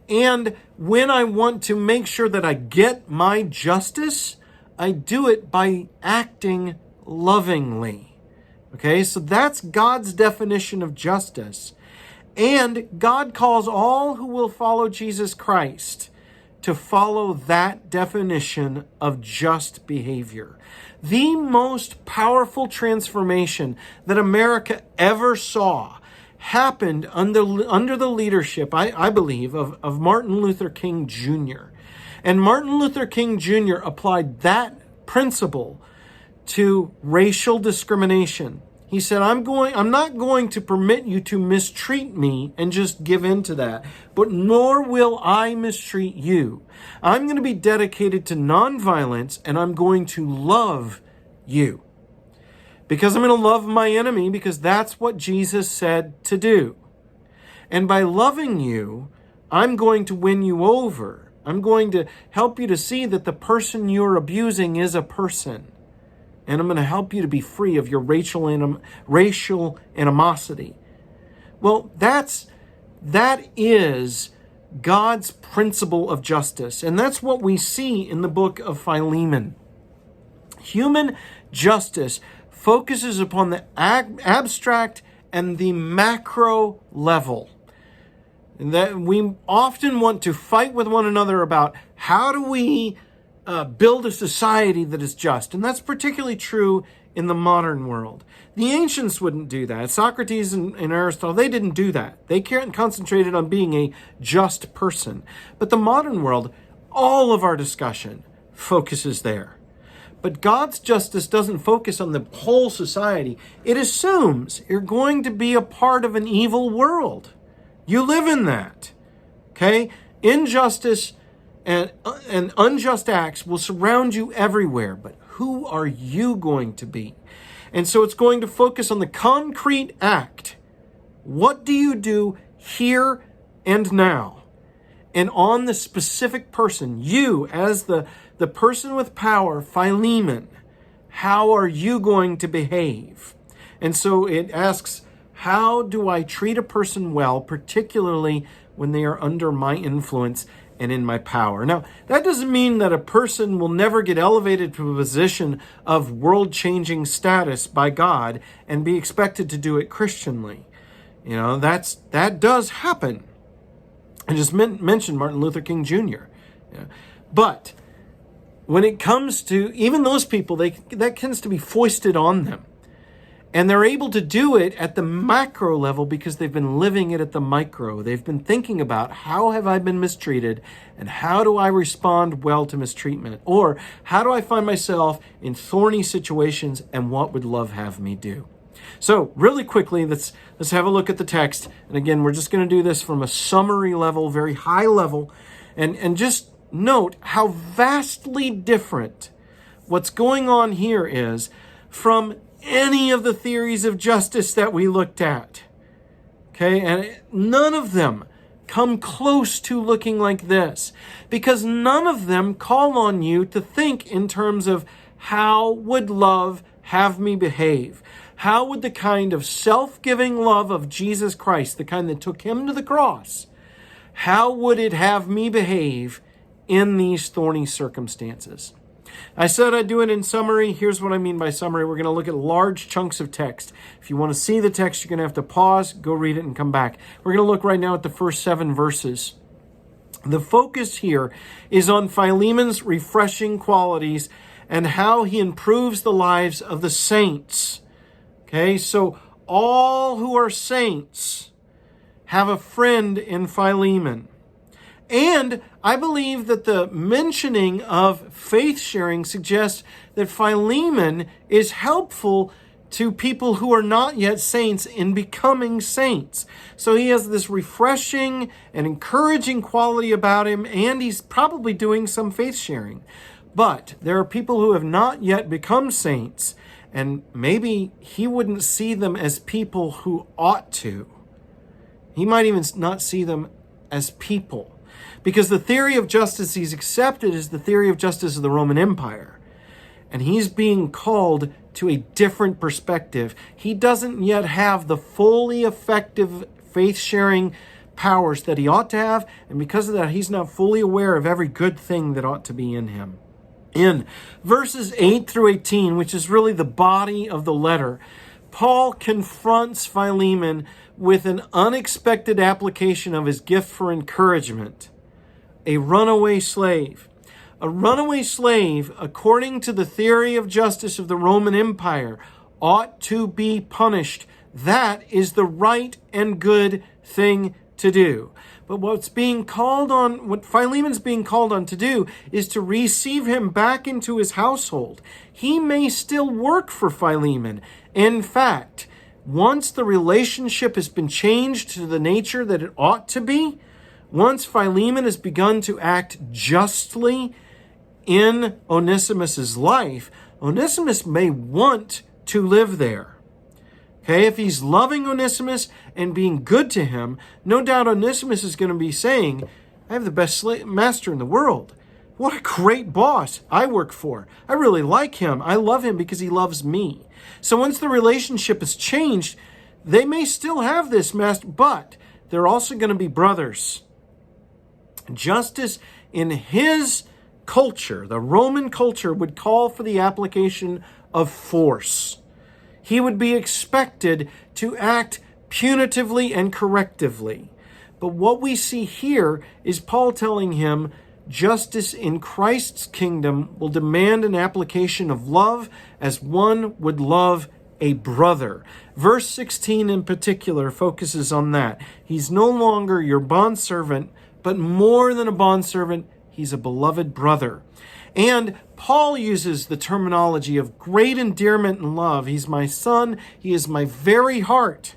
And when I want to make sure that I get my justice, I do it by acting lovingly. Okay, so that's God's definition of justice. And God calls all who will follow Jesus Christ to follow that definition of just behavior. The most powerful transformation that America ever saw happened under the leadership, I believe, of Martin Luther King Jr. And Martin Luther King Jr. applied that principle to racial discrimination. He said, I'm not going to permit you to mistreat me and just give in to that, but nor will I mistreat you. I'm going to be dedicated to nonviolence, and I'm going to love you. Because I'm going to love my enemy, because that's what Jesus said to do. And by loving you, I'm going to win you over. I'm going to help you to see that the person you're abusing is a person. And I'm going to help you to be free of your racial animosity. Well, that is God's principle of justice. And that's what we see in the book of Philemon. Human justice focuses upon the abstract and the macro level. And that we often want to fight with one another about how do we build a society that is just. And that's particularly true in the modern world. The ancients wouldn't do that. Socrates and Aristotle, they didn't do that. They concentrated on being a just person. But the modern world, all of our discussion focuses there. But God's justice doesn't focus on the whole society. It assumes you're going to be a part of an evil world. You live in that. Okay? Injustice and unjust acts will surround you everywhere, but who are you going to be? And so it's going to focus on the concrete act. What do you do here and now? and on the specific person, you as the person with power, Philemon, how are you going to behave? And so it asks, how do I treat a person well, particularly when they are under my influence and in my power? Now, that doesn't mean that a person will never get elevated to a position of world-changing status by God and be expected to do it Christianly. You know, that does happen. I just mentioned Martin Luther King Jr. Yeah. But when it comes to even those people, that tends to be foisted on them. And they're able to do it at the macro level because they've been living it at the micro. They've been thinking about, how have I been mistreated and how do I respond well to mistreatment? Or how do I find myself in thorny situations and what would love have me do? So really quickly, let's have a look at the text. And again, we're just going to do this from a summary level, very high level, and just note how vastly different what's going on here is from any of the theories of justice that we looked at. Okay, and none of them come close to looking like this, because none of them call on you to think in terms of how would love have me behave? How would the kind of self-giving love of Jesus Christ, the kind that took him to the cross, how would it have me behave in these thorny circumstances? I said I'd do it in summary. Here's what I mean by summary. We're going to look at large chunks of text. If you want to see the text, you're going to have to pause, go read it, and come back. We're going to look right now at the first 7 verses. The focus here is on Philemon's refreshing qualities and how he improves the lives of the saints. Okay, so all who are saints have a friend in Philemon. And I believe that the mentioning of faith sharing suggests that Philemon is helpful to people who are not yet saints in becoming saints. So he has this refreshing and encouraging quality about him, and he's probably doing some faith sharing. But there are people who have not yet become saints, and maybe he wouldn't see them as people who ought to. He might even not see them as people. Because the theory of justice he's accepted is the theory of justice of the Roman Empire. And he's being called to a different perspective. He doesn't yet have the fully effective faith-sharing powers that he ought to have. And because of that, he's not fully aware of every good thing that ought to be in him. In verses 8 through 18, which is really the body of the letter, Paul confronts Philemon with an unexpected application of his gift for encouragement. A runaway slave. A runaway slave, according to the theory of justice of the Roman Empire, ought to be punished. That is the right and good thing to do. But what Philemon's being called on to do is to receive him back into his household. He may still work for Philemon. In fact, once the relationship has been changed to the nature that it ought to be, once Philemon has begun to act justly in Onesimus's life, Onesimus may want to live there. Okay, if he's loving Onesimus and being good to him, no doubt Onesimus is going to be saying, I have the best master in the world. What a great boss I work for. I really like him. I love him because he loves me. So once the relationship has changed, they may still have this master, but they're also going to be brothers. Justice in his culture, the Roman culture, would call for the application of force. He would be expected to act punitively and correctively. But what we see here is Paul telling him justice in Christ's kingdom will demand an application of love as one would love a brother. Verse 16 in particular focuses on that. He's no longer your bondservant, but more than a bondservant, he's a beloved brother. And Paul uses the terminology of great endearment and love. He's my son. He is my very heart.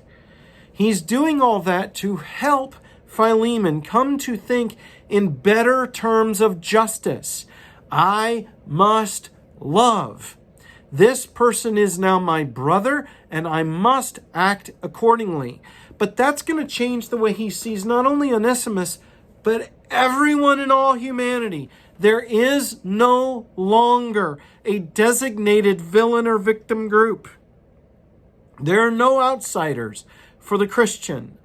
He's doing all that to help Philemon come to think in better terms of justice. I must love. This person is now my brother, and I must act accordingly. But that's going to change the way he sees not only Onesimus, but everyone in all humanity. There is no longer a designated villain or victim group. There are no outsiders for the Christian.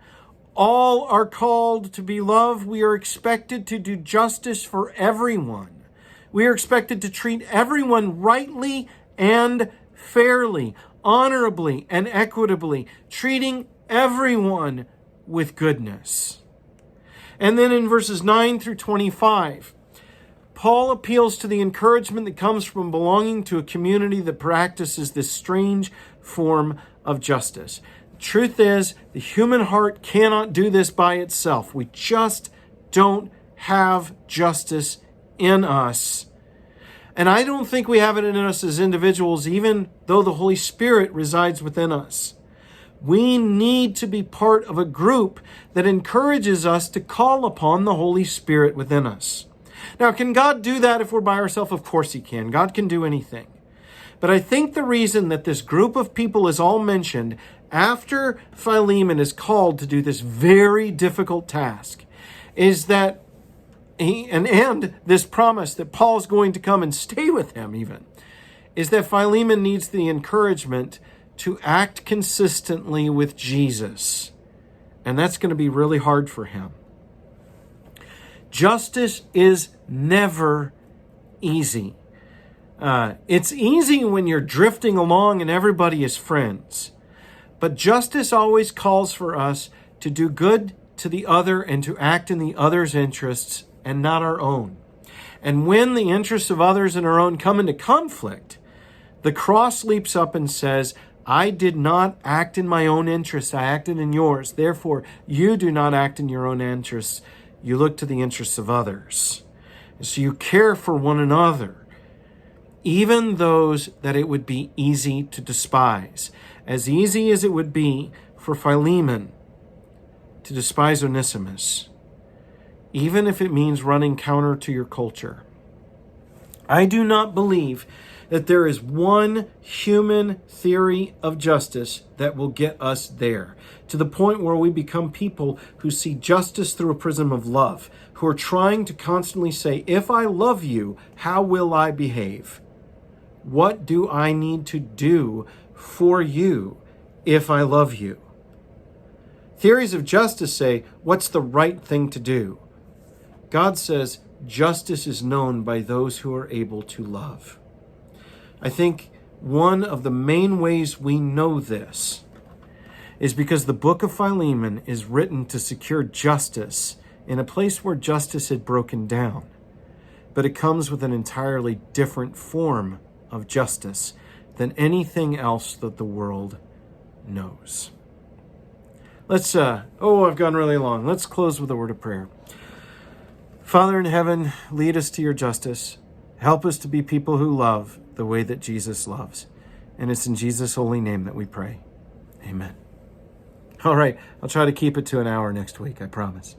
All are called to be loved. We are expected to do justice for everyone. We are expected to treat everyone rightly and fairly, honorably and equitably, treating everyone with goodness. And then in verses 9 through 25, Paul appeals to the encouragement that comes from belonging to a community that practices this strange form of justice. The truth is, the human heart cannot do this by itself. We just don't have justice in us. And I don't think we have it in us as individuals, even though the Holy Spirit resides within us. We need to be part of a group that encourages us to call upon the Holy Spirit within us. Now, can God do that if we're by ourselves? Of course He can. God can do anything. But I think the reason that this group of people is all mentioned after Philemon is called to do this very difficult task is that and this promise that Paul's going to come and stay with him even, is that Philemon needs the encouragement to act consistently with Jesus. And that's going to be really hard for him. Justice is never easy. It's easy when you're drifting along and everybody is friends. But justice always calls for us to do good to the other and to act in the other's interests and not our own. And when the interests of others and our own come into conflict, the cross leaps up and says, I did not act in my own interests, I acted in yours. Therefore, you do not act in your own interests. You look to the interests of others. So you care for one another, even those that it would be easy to despise. As easy as it would be for Philemon to despise ONESIMUS, even if it means running counter to your culture. I do not believe that there is one human theory of justice that will get us there, to the point where we become people who see justice through a prism of love, who are trying to constantly say, if I love you, how will I behave? What do I need to do for you if I love you? Theories of justice say, what's the right thing to do? God says, justice is known by those who are able to love. I think one of the main ways we know this is because the book of Philemon is written to secure justice in a place where justice had broken down. But it comes with an entirely different form of justice than anything else that the world knows. Let's, I've gone really long. Let's close with a word of prayer. Father in heaven, lead us to your justice. Help us to be people who love the way that Jesus loves. And it's in Jesus' holy name that we pray. Amen. All right, I'll try to keep it to an hour next week, I promise.